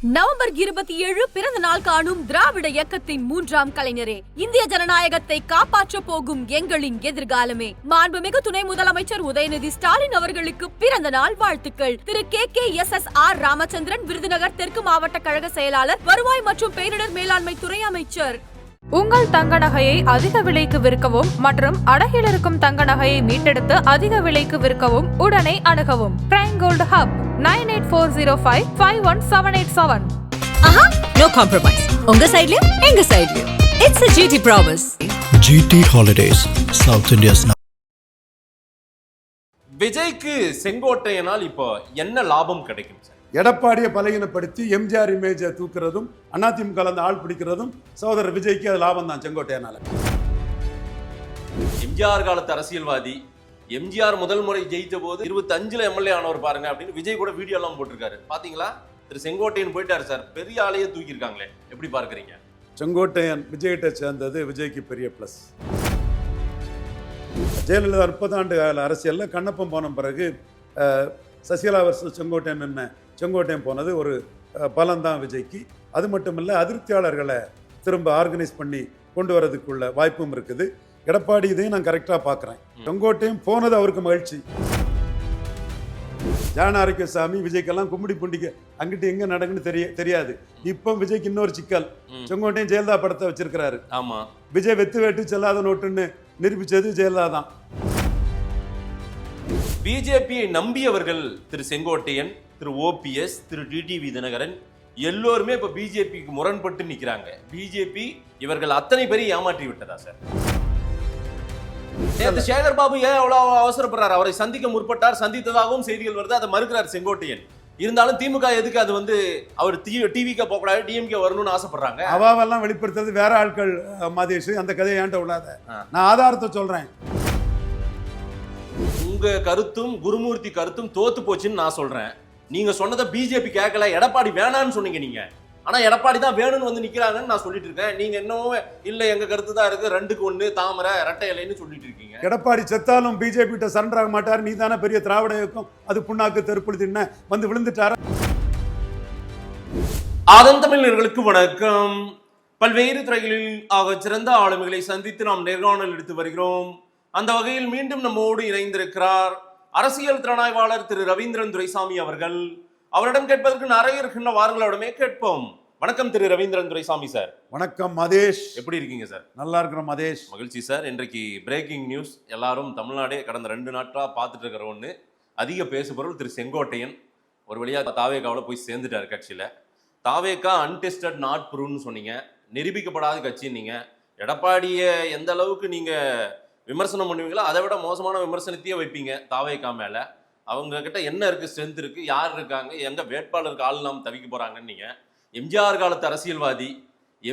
November 27 பிறந்த நாள் காணும் திராவிட இயக்கத்தின் 3ஆம் கலைஞரே, இந்திய ஜனநாயகத்தை காப்பாற்ற போகும் எங்களின் எதிர்காலமே. மாண்புமிகு துணை முதலமைச்சர் உதயநிதி ஸ்டாலின் அவர்களுக்கு பிறந்த நாள் வாழ்த்துக்கள். திரு KKSSR ராமச்சந்திரன், விருதுநகர் தெற்கு மாவட்ட கழக செயலாளர், வருவாய் மற்றும் பேரிடர் மேலாண்மை துறை அமைச்சர். உங்கள் தங்க நகையை அதிக விலைக்கு விற்கவும் மற்றும் அடகில் இருக்கும் தங்க நகையை மீட்டெடுத்து அதிக விலைக்கு விற்கவும் உடனே அணுகவும். Prime gold hub 9840551787. No compromise. உங்க சைடுலயும் எங்க சைடுலயும். It's a GT promise. GT Holidays, South India's. விஜய்க்கு செங்கோட்டையனால் இப்போ என்ன லாபம் கிடைக்கும் சார்? எடப்பாடியை பலகீனப்படுத்தி எம்ஜிஆர் இமேஜை தூக்குறதும் அதிமுக கலந்து ஆள் பிடிக்கிறதும் சகோதரர் விஜய்க்கு அது லாபம் தான். செங்கோட்டையனால எம்ஜிஆர் காலத்து அரசியல்வாதி, எம்ஜிஆர் முதல் முறை ஜெயித்த போது 25ல எம்எல்ஏ ஆனவர் பாருங்க அப்படின்னு விஜய் கூட வீடியோ எல்லாம் போட்டிருக்காரு. பாத்தீங்களா? திரு செங்கோட்டையன் போயிட்டாரு சார், பெரிய ஆளையே தூக்கி இருக்காங்களே, எப்படி பார்க்கறீங்க? செங்கோட்டையன் விஜய்கிட்ட சேர்ந்தது விஜய்க்கு பெரிய பிளஸ். ஜெயலலிதா 30 ஆண்டு கால அரசியலில் கண்ணப்பம் போன பிறகு சசிகலா வருஷம் செங்கோட்டையன் என்ன செங்கோட்டையன் போனது ஒரு பலன் தான் விஜய்க்கு. அது மட்டும் இல்லை, அதிருப்தியாளர்களை திரும்ப ஆர்கனைஸ் பண்ணி கொண்டு வரதுக்குள்ள வாய்ப்பும் இருக்குது. எடப்பாடி இதையும் நான் கரெக்டாக பார்க்குறேன். செங்கோட்டையன் போனது அவருக்கு மகிழ்ச்சி. ஜான ஆரோக்கியசாமி விஜய்க்கெல்லாம் கும்மிடி பூண்டிக்க அங்கிட்டு எங்கே நடக்குன்னு தெரியாது. இப்போ விஜய்க்கு இன்னொரு சிக்கல், செங்கோட்டையன் ஜெயலலிதா படத்தை வச்சிருக்கிறாரு. ஆமாம், விஜய் வெத்து வேட்டு செல்லாத நோட்டுன்னு நிரூபித்தது ஜெயலலிதா தான். பிஜேபியை நம்பியவர்கள் திரு செங்கோட்டையன், திரு OPS, திரு டிடிவி தினகரன் எல்லோருமே இப்ப பிஜேபிக்கு முரண்பட்டு நிக்கிறாங்க. பிஜேபி இவர்கள் அத்தனை பேரையும் ஏமாற்றி விட்டதா சார்? நேற்று சேகர் பாபு ஏன் அவ்வளவு அவசரப்படுறாரு? அவரை சந்திக்க முற்பட்டார், சந்தித்ததாகவும் செய்திகள் வருது. அதை மறுக்கிறார் செங்கோட்டையன். இருந்தாலும் திமுக எதுக்கு அது அவர் டிவிக்கு போகக்கூடாது, டிஎம்கே வரணும்னு ஆசைப்படுறாங்க. அவாவெல்லாம் வெளிப்படுத்துறது வேற ஆட்கள். மதேஷ், அந்த கதையை ஏன்ட்ட விடாத, நான் ஆதாரத்தை சொல்றேன். உங்க கருத்தும் குருமூர்த்தி கருத்தும் தோத்து போச்சுன்னு நான் சொல்றேன். நீங்க சொன்னதை பிஜேபி கேட்கல, எடப்பாடி வேணான்னு சொன்னீங்க நீங்க. ஆனா எடப்பாடி தான் வேணும்னு நிக்கிறாங்கன்னு நான் சொல்லிட்டு இருக்கேன். நீங்க இன்னும் இல்ல, எங்க கருத்து தான் இருக்கு, 2க்கு 1 தாமரை இரட்டை இலைன்னு சொல்லிட்டு இருக்கீங்க. எடப்பாடி செத்தாலும் பிஜேபி கிட்ட சரண்டர் ஆக மாட்டார். நீ தானே பெரிய திராவிட இயக்கம், அது புண்ணாக்கு தெருப்புழுதின்னு வந்து விழுந்துட்டார. ஆதன் தமிழர்களுக்கு வணக்கம். பல்வேறு துறைகளில் ஆக சிறந்த ஆளுமைகளை சந்தித்து நாம் நேர்காணல் எடுத்து வருகிறோம். அந்த வகையில் மீண்டும் நம்மோடு இணைந்திருக்கிறார் அரசியல் திறனாய்வாளர் திரு ரவீந்திரன் துரைசாமி அவர்கள். அவரிடம் கேட்பதற்கு நிறைய இருக்கின்ற வாரங்களோடமே கேட்போம். வணக்கம் திரு ரவீந்திரன் துரைசாமி சார். வணக்கம் மதேஷ், எப்படி இருக்கீங்க சார்? நல்லா இருக்கிறோம் மதேஷ். மகிழ்ச்சி சார். இன்றைக்கு பிரேக்கிங் நியூஸ், எல்லாரும் தமிழ்நாடே கடந்த 2 நாட்களா பார்த்துட்டு இருக்கிற ஒன்று, அதிக பேசுபொருள் திரு செங்கோட்டையன் ஒரு வழியா தாவேகாவில் போய் சேர்ந்துட்டாரு கட்சியில. தாவேகா அன்டெஸ்டட் நாட் ப்ரூவ்னு சொன்னீங்க, நிரூபிக்கப்படாத கட்சி. நீங்க எடப்பாடியை எந்த அளவுக்கு நீங்க விமர்சனம் பண்ணுவீங்களோ அதை விட மோசமான விமர்சனத்தையே வைப்பீங்க தாவேகா மேல. அவங்க கிட்ட என்ன இருக்கு, ஸ்ட்ரென்த் இருக்கு, யார் இருக்காங்க, எங்க வேட்பாளருக்கு ஆள் நாம் தவிக்க போறாங்கன்னு. நீங்க எம்ஜிஆர் காலத்து அரசியல்வாதி,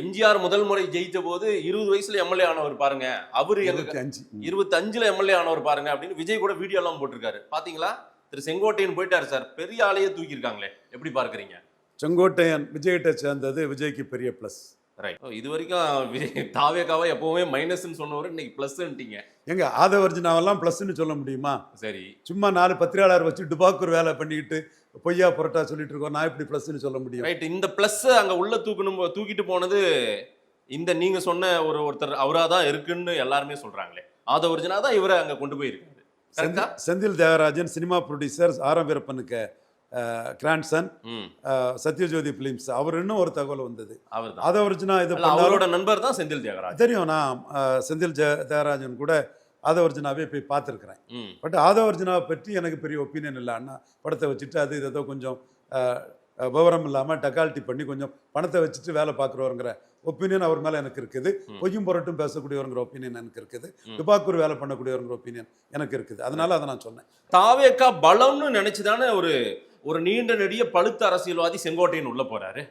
எம்ஜிஆர் முதல் முறை ஜெயித்த போது 20 வயசுல எம்எல்ஏ ஆனவர் பாருங்க, அவரு 25ல எம்எல்ஏ ஆனவர் பாருங்க அப்படின்னு விஜய் கூட வீடியோ எல்லாம் போட்டிருக்காரு. பாத்தீங்களா? திரு செங்கோட்டையன் போயிட்டாரு சார், பெரிய ஆளையே தூக்கி இருக்காங்களே, எப்படி பார்க்கறீங்க? செங்கோட்டையன் விஜய்கிட்ட சேர்ந்தது விஜய்க்கு பெரிய பிளஸ். ரைட். இது வரைக்கும் தாவேகாவை எப்பவுமே மைனஸ்ன்னு சொன்னவர், இன்னைக்கு பிளஸ்ன்ட்டீங்க. எங்க ஆதவர்ஜினாவெல்லாம் பிளஸ்ன்னு சொல்ல முடியுமா? சரி, சும்மா 4 பத்திரிகையாளர் வச்சு டுபாக்கூர் வேலை பண்ணிக்கிட்டு பொய்யா புரட்டா சொல்லிட்டு இருக்கோம். நான் எப்படி பிளஸ்ன்னு சொல்ல முடியும்? ரைட். இந்த பிளஸ் அங்க உள்ள தூக்கிட்டு போனது இந்த நீங்க சொன்ன ஒருத்தர் அவரா தான் இருக்குன்னு எல்லாருமே சொல்றாங்களே. ஆதவர்ஜினா தான் இவரை அங்க கொண்டு போயிருக்காரு. செந்தில் தியாகராஜன் சினிமா ப்ரொடியூசர், ஆரம் வீரப்பனுக்கு கிராண்ட்சன், சத்யஜோதி பிலிம்ஸ், அவர் இன்னும் ஒரு தகவல் வந்தது. ஆதவர்ஜினா இது அவரோட நண்பர் தான் செந்தில் தியாகராஜன். தெரியும், நான் செந்தில் தியாகராஜன் கூட ஆதவர்ஜினாவே போய் பார்த்துருக்குறேன். பட் ஆதவர்ஜினாவை பற்றி எனக்கு பெரிய ஒப்பீனியன் இல்லை. அண்ணா படத்தை வச்சுட்டு அது ஏதோ கொஞ்சம் விவரம் இல்லாமல் டக்கால்ட்டி பண்ணி கொஞ்சம் பணத்தை வச்சுட்டு வேலை பார்க்குறவருங்கிற ஒப்பீனியன் அவர் மேலே எனக்கு இருக்குது. பொய்யும் புரட்டும் பேசக்கூடியவருங்கிற ஒப்பீனியன் எனக்கு இருக்குது. துபாக்கூர் வேலை பண்ணக்கூடியவருங்கிற ஒப்பீனியன் எனக்கு இருக்குது. அதனால அதை நான் சொன்னேன். தாவேகா பலம்னு நினைச்சுதானே ஒரு நீண்ட நெடிய பழுத்த அரசியல்வாதி செங்கோட்டையன் உள்ள போறாரு.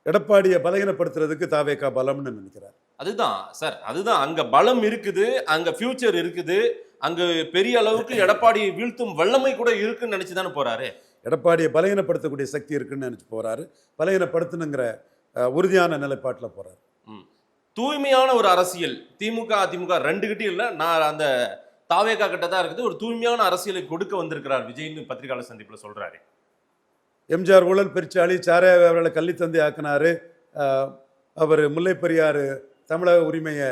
எடப்பாடியை பலகீனப்படுத்துறதுக்கு தாவேகா பலம்னு நினைக்கிறார். அதுதான் சார், அதுதான். அங்க பலம் இருக்குது, அங்க ஃபியூச்சர் இருக்குது, அங்க பெரிய அளவுக்கு எடப்பாடியை வீழ்த்தும் வல்லமை கூட இருக்குன்னு நினைச்சுதானே போறாரு. எடப்பாடியை பலகீனப்படுத்தக்கூடிய சக்தி இருக்குன்னு நினைச்சு போறாரு. பலகீனப்படுத்தணுங்கிற உறுதியான நிலைப்பாட்டில் போறாரு. தூய்மையான ஒரு அரசியல் திமுக அதிமுக 2 கிட்ட இல்லை, நான் அந்த தாவேகா கிட்ட தான் இருக்குது. ஒரு தூய்மையான அரசியலை கொடுக்க வந்திருக்கிறார் விஜய்னு பத்திரிகையாளர் சந்திப்புல சொல்றாரு. எம்ஜிஆர் ஊழல் பெருச்சாளி, சாரையா அவர்களை கள்ளித்தந்தை ஆக்கினாரு. அவர் முல்லை பெரியாறு தமிழக உரிமையை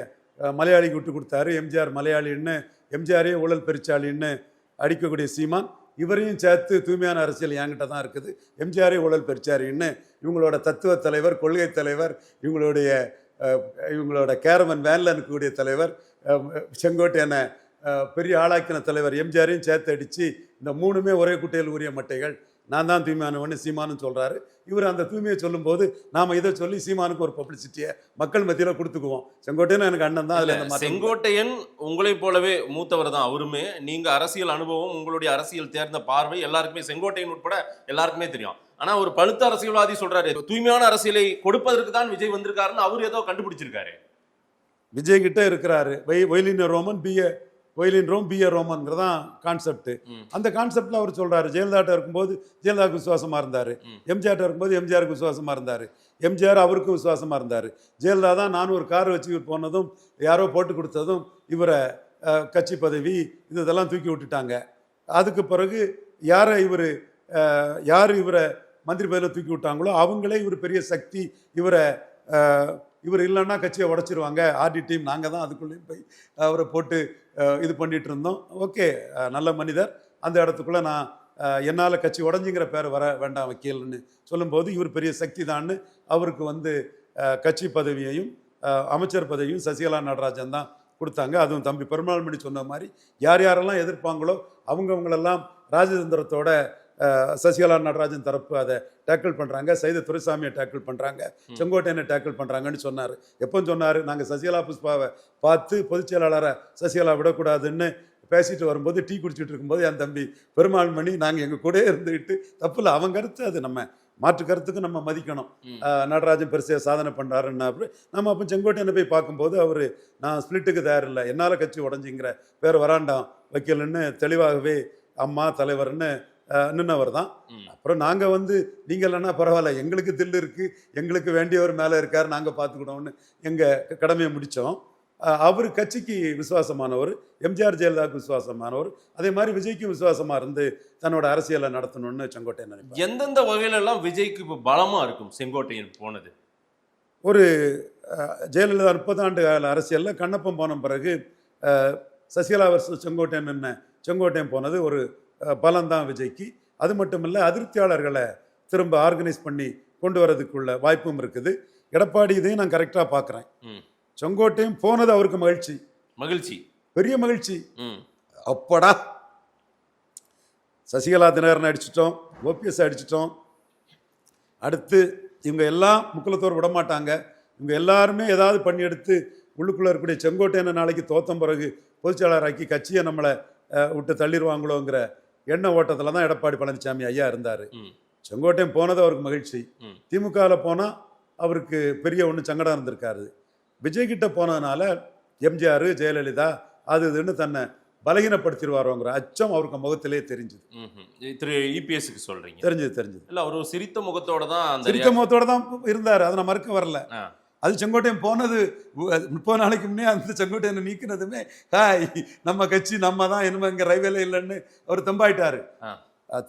மலையாளிக்கு விட்டு கொடுத்தாரு. எம்ஜிஆர் மலையாளின்னு, எம்ஜிஆரே ஊழல் பெருச்சாளின்னு அடிக்கக்கூடிய சீமான் இவரையும் சேர்த்து தூய்மையான அரசியல் என்கிட்ட தான் இருக்குது, எம்ஜிஆரே ஊழல் பெருச்சாளின்னு இவங்களோட தத்துவ தலைவர், கொள்கை தலைவர், இவங்களோட கேரவன் வேனில் இருக்கக்கூடிய தலைவர், செங்கோட்டையனை பெரிய ஆளாக்கின தலைவர் எம்ஜிஆரையும் சேர்த்து அடித்து இந்த மூணுமே ஒரே குட்டையில் உரிய மட்டைகள், நான் தான் தூய்மையானவன்னு சீமானு சொல்கிறாரு. இவர் அந்த தூய்மையை சொல்லும்போது நாம் இதை சொல்லி சீமானுக்கு ஒரு பப்ளிசிட்டியை மக்கள் மத்தியில் கொடுத்துக்குவோம். செங்கோட்டையன் எனக்கு அண்ணன் தான். அதில் செங்கோட்டையன் உங்களை போலவே மூத்தவர் தான் அவருமே. நீங்கள் அரசியல் அனுபவம், உங்களுடைய அரசியல் தேர்ந்த பார்வை எல்லாருக்குமே, செங்கோட்டையன் உட்பட எல்லாருக்குமே தெரியும். ஆனால் ஒரு பழுத்த அரசியல்வாதி சொல்கிறாரு தூய்மையான அரசியலை கொடுப்பதற்கு தான் விஜய் வந்திருக்காருன்னு அவர் ஏதோ கண்டுபிடிச்சிருக்காரு. விஜய் கிட்ட இருக்கிறாரு ஒயிலின் ரோமன் ஒயிலின் ரோம் பிஏ ரோமன்கிறதான் கான்செப்ட். அந்த கான்செப்டில் அவர் சொல்கிறாரு, ஜெயலலிதாட்ட இருக்கும்போது ஜெயலலிதாவுக்கு விசுவாசமாக இருந்தார், எம்ஜிஆர்ட்ட இருக்கும்போது எம்ஜிஆருக்கு விசுவாசமாக இருந்தார், எம்ஜிஆர் அவருக்கும் விசுவாசமாக இருந்தார். ஜெயலலிதா தான் நான் ஒரு கார் வச்சு போனதும் யாரோ போட்டு கொடுத்ததும் இவரை கட்சி பதவி இதெல்லாம் தூக்கி விட்டுட்டாங்க. அதுக்கு பிறகு யார் இவரை மந்திரி பதவியில் தூக்கி விட்டாங்களோ அவங்களே இவர் பெரிய சக்தி, இவர் இல்லைன்னா கட்சியை உடச்சிருவாங்க, ஆர்டி டீம் நாங்கள் தான் அதுக்குள்ளேயும் போய் அவரை போட்டு இது பண்ணிகிட்டு இருந்தோம். ஓகே, நல்ல மனிதர், அந்த இடத்துக்குள்ளே நான் என்னால் கட்சி உடஞ்சிங்கிற பேர் வர வேண்டாம் வக்கீல்னு சொல்லும்போது இவர் பெரிய சக்தி தான்னு அவருக்கு கட்சி பதவியையும் அமைச்சர் பதவியும் சசிகலா நடராஜன் தான் கொடுத்தாங்க. அதுவும் தம்பி பெருமாள்மணி சொன்ன மாதிரி யார் யாரெல்லாம் எதிர்ப்பாங்களோ அவங்களெல்லாம் ராஜதந்திரத்தோட சசிகலா நடராஜன் தரப்பு அதை டேக்கிள் பண்ணுறாங்க, சைத துரைசாமியை டேக்கிள் பண்ணுறாங்க, செங்கோட்டையனை டேக்கிள் பண்ணுறாங்கன்னு சொன்னார். எப்போ சொன்னார்? நாங்கள் சசிகலா புஷ்பாவை பார்த்து பொதுச் செயலாளரை சசிகலா விடக்கூடாதுன்னு பேசிட்டு வரும்போது, டீ குடிச்சிட்டு இருக்கும்போது என் தம்பி பெருமாள்மணி நாங்கள் எங்கள் கூட இருந்துக்கிட்டு, தப்பு இல்லை, அவங்க கருத்து, அது நம்ம மாற்று கருத்துக்கு நம்ம மதிக்கணும். நடராஜன் பெருசாக சாதனை பண்ணுறாருன்னா நம்ம அப்போ செங்கோட்டையனை போய் பார்க்கும்போது அவர் நான் ஸ்பிளிட்டுக்கு தயாரில்லை, என்னால் கட்சி உடஞ்சிங்கிற பேர் வராண்டாம் வைக்கலன்னு தெளிவாகவே அம்மா தலைவர்னு நின்னவர் தான். அப்புறம் நாங்கள் நீங்கள் இல்லைன்னா பரவாயில்ல, எங்களுக்கு தில்லு இருக்குது, எங்களுக்கு வேண்டியவர் மேலே இருக்கார், நாங்கள் பார்த்துக்கிட்டோம்னு எங்கள் கடமையை முடித்தோம். அவர் கட்சிக்கு விசுவாசமானவர், எம்ஜிஆர் ஜெயலலிதாவுக்கு விசுவாசமானவர், அதே மாதிரி விஜய்க்கும் விசுவாசமாக இருந்து தன்னோட அரசியலை நடத்தணும்னு செங்கோட்டையன் நினைப்பார். எந்தெந்த வகையிலெல்லாம் விஜய்க்கு இப்போ பலமாக இருக்கும் செங்கோட்டையன் போனது? ஒரு ஜெயலலிதா 30 ஆண்டு கால அரசியலில் கண்ணப்பம் போன பிறகு சசிகலா வருஷம் செங்கோட்டையன் போனது ஒரு பலம்தான் விஜய்க்கு. அது மட்டும் இல்லை, அதிருப்தியாளர்களை திரும்ப ஆர்கனைஸ் பண்ணி கொண்டு வரதுக்குள்ள வாய்ப்பும் இருக்குது. எடப்பாடி இதையும் நான் கரெக்டாக பார்க்குறேன். செங்கோட்டையன் போனது அவருக்கு மகிழ்ச்சி, பெரிய மகிழ்ச்சி. அப்படா சசிகலா தினகரன் அடிச்சிட்டோம், ஓபிஎஸ் அடிச்சிட்டோம், அடுத்து இவங்க எல்லாம் முக்குலத்தோர் விட மாட்டாங்க, இவங்க எல்லாருமே ஏதாவது பண்ணி எடுத்து உள்ளுக்குள்ளே இருக்கக்கூடிய செங்கோட்டையனை நாளைக்கு தோத்தம் பிறகு பொதுச்செயலாளராக்கி கட்சியை நம்மளை விட்டு தள்ளிடுவாங்களோங்கிற எண்ண ஓட்டத்தில் தான் எடப்பாடி பழனிசாமி ஐயா இருந்தார். செங்கோட்டையன் போனது அவருக்கு மகிழ்ச்சி. திமுகவில் போனால் அவருக்கு பெரிய சங்கடம் இருந்திருக்காரு. விஜய்கிட்ட போனதுனால எம்ஜிஆர் ஜெயலலிதா அது இதுன்னு தன்னை பலகீனப்படுத்திடுவாரோங்கிற அச்சம் அவருக்கு முகத்திலே தெரிஞ்சுது. திரு இபிஎஸ்க்கு சொல்றீங்க? தெரிஞ்சது இல்லை, அவர் சிரித்த முகத்தோட தான் இருந்தார், அதை நான் மறுக்க வரல. அது செங்கோட்டையன் போனது 30 நாளைக்கு முன்னே அந்த செங்கோட்டையனை நீக்கினதுமே ஹாய் நம்ம கட்சி நம்ம தான், இனிமே இங்கே ரைவேலே இல்லைன்னு அவர் தம்பாயிட்டாரு.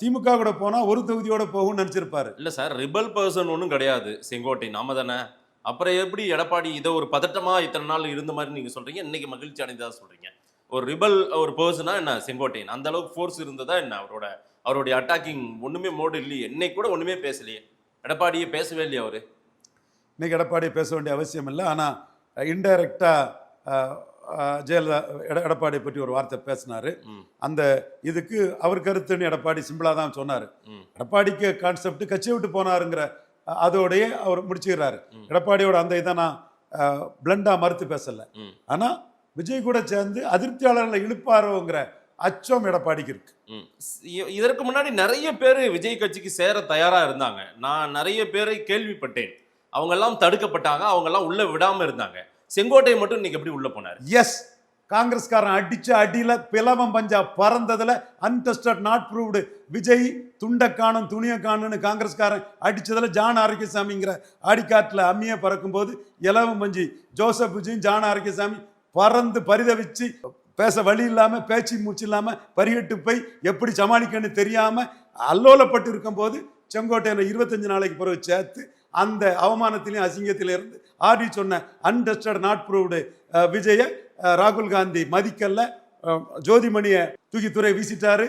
திமுக கூட போனால் ஒரு தொகுதியோட போகும்னு நினச்சிருப்பாரு. இல்லை சார், ரிபல் பர்சன் ஒன்றும் கிடையாது செங்கோட்டையன், நாம தானே. அப்புறம் எப்படி எடப்பாடி இதை ஒரு பதட்டமாக இத்தனை நாள் இருந்த மாதிரி நீங்கள் சொல்கிறீங்க, இன்னைக்கு மகிழ்ச்சி அடைந்ததாக சொல்கிறீங்க? ஒரு ரிபல் ஒரு பர்சனா என்ன செங்கோட்டையன்? அந்த அளவுக்கு ஃபோர்ஸ் இருந்ததா என்ன? அவருடைய அட்டாக்கிங் ஒன்றுமே மோடு இல்லையே, என்னை கூட ஒன்றுமே பேசலையே, எடப்பாடியே பேசவே இல்லையே அவர். இன்றைக்கி எடப்பாடி பேச வேண்டிய அவசியம் இல்லை. ஆனால் இன்டைரக்டாக ஜெயலலிதா எடப்பாடியை பற்றி ஒரு வார்த்தை பேசினார். அந்த இதுக்கு அவர் கருத்துன்னு எடப்பாடி சிம்பிளாக தான் சொன்னார். எடப்பாடிக்கு கான்செப்ட் கட்சியை விட்டு போனாருங்கிற அதோடையே அவர் முடிச்சுக்கிறாரு. எடப்பாடியோட அந்த இதை நான் பிளண்டாக மறுத்து பேசலை. ஆனால் விஜய் கூட சேர்ந்து அதிருப்தியாளர்களை இழுப்பாரோங்கிற அச்சம் எடப்பாடிக்கு இருக்கு. இதற்கு முன்னாடி நிறைய பேர் விஜய் கட்சிக்கு சேர தயாராக இருந்தாங்க. நான் நிறைய பேரை கேள்விப்பட்டேன், அவங்கெல்லாம் தடுக்கப்பட்டாங்க, அவங்கெல்லாம் உள்ள விடாம இருந்தாங்க. செங்கோட்டை மட்டும் இன்னைக்கு எப்படி உள்ள போனார்? எஸ், காங்கிரஸ்காரன் அடிச்ச அடியில பிளவம் பஞ்சா பறந்ததுல அன்டெஸ்டட் நாட் ப்ரூவ்டு விஜய் துண்டை காணும் துணியை காணுன்னு காங்கிரஸ்காரன் அடிச்சதுல ஜான் ஆரோக்கியசாமிங்கிற ஆடிக்காட்டில் அம்மியை பறக்கும் போது இலவம் பஞ்சி ஜோசப் விஜயும் ஜான் ஆரோக்கியசாமி பறந்து பரிதவிச்சு பேச வழி இல்லாமல் பேச்சு மூச்சு இல்லாமல் பரிகட்டு போய் எப்படி சமாளிக்கன்னு தெரியாமல் அல்லோலப்பட்டு இருக்கும்போது செங்கோட்டையனை 25 நாளைக்கு பிறகு சேர்த்து அந்த அவமானத்திலையும் அசிங்கத்திலும் இருந்து ஆர்டி சொன்ன அன்டெஸ்டட் நாட் ப்ரூவ்டு விஜய ராகுல் காந்தி மதிக்கல்ல. ஜோதிமணியை தூக்கி துறை வீசிட்டாரு,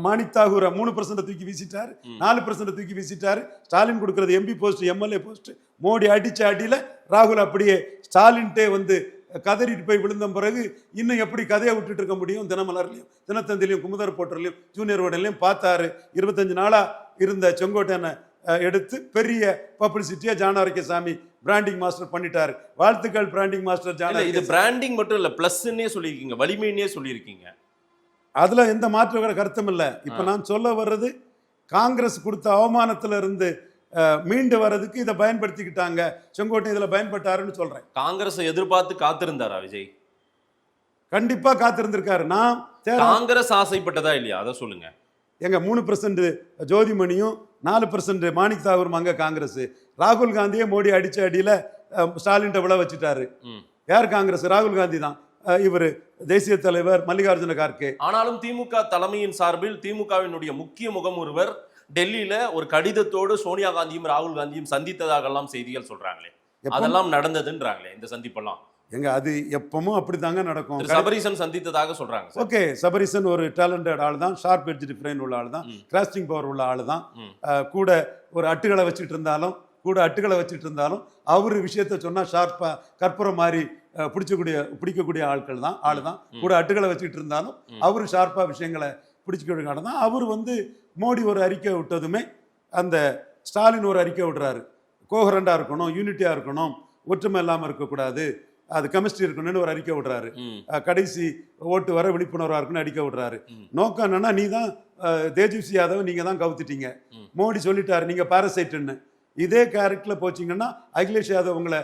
மாணிக் தாகூரை 3% தூக்கி வீசிட்டாரு, 4% தூக்கி வீசிட்டாரு. ஸ்டாலின் கொடுக்கறது MP post, MLA post. Modi அடிச்ச அடியில ராகுல் அப்படியே ஸ்டாலின்ட்டே வந்து கதறிட்டு போய் விழுந்த பிறகு இன்னும் எப்படி கதையை விட்டுட்டு இருக்க முடியும்? தினமலர்லையும் தினத்தந்திலையும் குமுதர் போட்டர்லையும் ஜூனியர் உடன்லையும் பார்த்தாரு. 25 நாளா இருந்த செங்கோட்டையனை எடுத்து பெரிய பப்ளிசிட்டியா ஜானாரக்கியசாமி பிராண்டிங் மாஸ்டர் பண்ணிட்டாரு. வாழ்த்துக்கள் பிராண்டிங் மாஸ்டர் ஜானா. இது பிராண்டிங் மட்டும் இல்ல, பிளஸ்ன்னே சொல்லியிருக்கீங்க, வலிமைன்னே சொல்லியிருக்கீங்க. அதுல எந்த மாற்று கருத்தும் இல்லை. இப்ப நான் சொல்ல வர்றது, காங்கிரஸ் கொடுத்த அவமானத்துல இருந்து மீண்டு வர்றதுக்கு இதை பயன்படுத்திக்கிட்டாங்க. செங்கோட்டை இதுல பயன்பட்டாருன்னு சொல்றேன். காங்கிரஸை எதிர்பார்த்து காத்திருந்தாரா விஜய்? கண்டிப்பா காத்திருந்திருக்காரு. நான் காங்கிரஸ் ஆசைப்பட்டதா இல்லையா அதை சொல்லுங்க. எங்க 3% ஜோதிமணியும் 4% மாணிக் தாகூரும் அங்க காங்கிரஸ். ராகுல் காந்தியே மோடி அடிச்ச அடியில ஸ்டாலின் விழ வச்சுட்டாரு. யார் காங்கிரஸ்? ராகுல் காந்தி தான். இவர் தேசிய தலைவர் மல்லிகார்ஜுன கார்கே. ஆனாலும் திமுக தலைமையின் சார்பில் திமுகவினுடைய முக்கிய முகம் ஒருவர் டெல்லியில ஒரு கடிதத்தோடு சோனியா காந்தியும் ராகுல் காந்தியும் சந்தித்ததாக எல்லாம் செய்திகள் சொல்றாங்களே, அதெல்லாம் நடந்ததுன்றாங்களே இந்த சந்திப்பெல்லாம். எங்க அது எப்பவும் அப்படித்தாங்க நடக்கும். சபரீசன் சந்தித்ததாக சொல்றாங்க. ஓகே, சபரீசன் ஒரு டேலண்டட் ஆள் தான், ஷார்ப் எட்ஜ் பிரெயின் உள்ள ஆள் தான், கிராஸ்டிங் பவர் உள்ள ஆள் தான். கூட ஒரு அட்டுகளை வச்சுட்டு இருந்தாலும் அவரு விஷயத்த சொன்னா ஷார்ப்பா கற்பூரம் மாதிரி பிடிக்கக்கூடிய ஆட்கள் தான் ஆள் தான். கூட அட்டுகளை வச்சுட்டு இருந்தாலும் அவரு ஷார்ப்பா விஷயங்களை பிடிச்சிக்கூடிய ஆள் தான். அவர் வந்து மோடி ஒரு அறிக்கை விட்டதுமே அந்த ஸ்டாலின் ஒரு அறிக்கை விடுறாரு. கோஹரண்டா இருக்கணும், யூனிட்டியா இருக்கணும், ஒற்றுமை இல்லாமல் இருக்கக்கூடாது, அது கெமிஸ்ட்ரி இருக்கணும்னு ஒரு அறிக்கை விடுறாரு. கடைசி ஓட்டு வர விழிப்புணர்வா இருக்குன்னு அறிக்கை விடுறாரு. நோக்கம் என்னன்னா, நீ தான் தேஜஸ்வி யாதவ் நீங்க தான் கவுத்துட்டீங்க, மோடி சொல்லிட்டாரு நீங்க பாரசைட்டுன்னு. இதே கேரக்டர்ல போச்சிங்கன்னா அகிலேஷ் யாதவ் உங்களை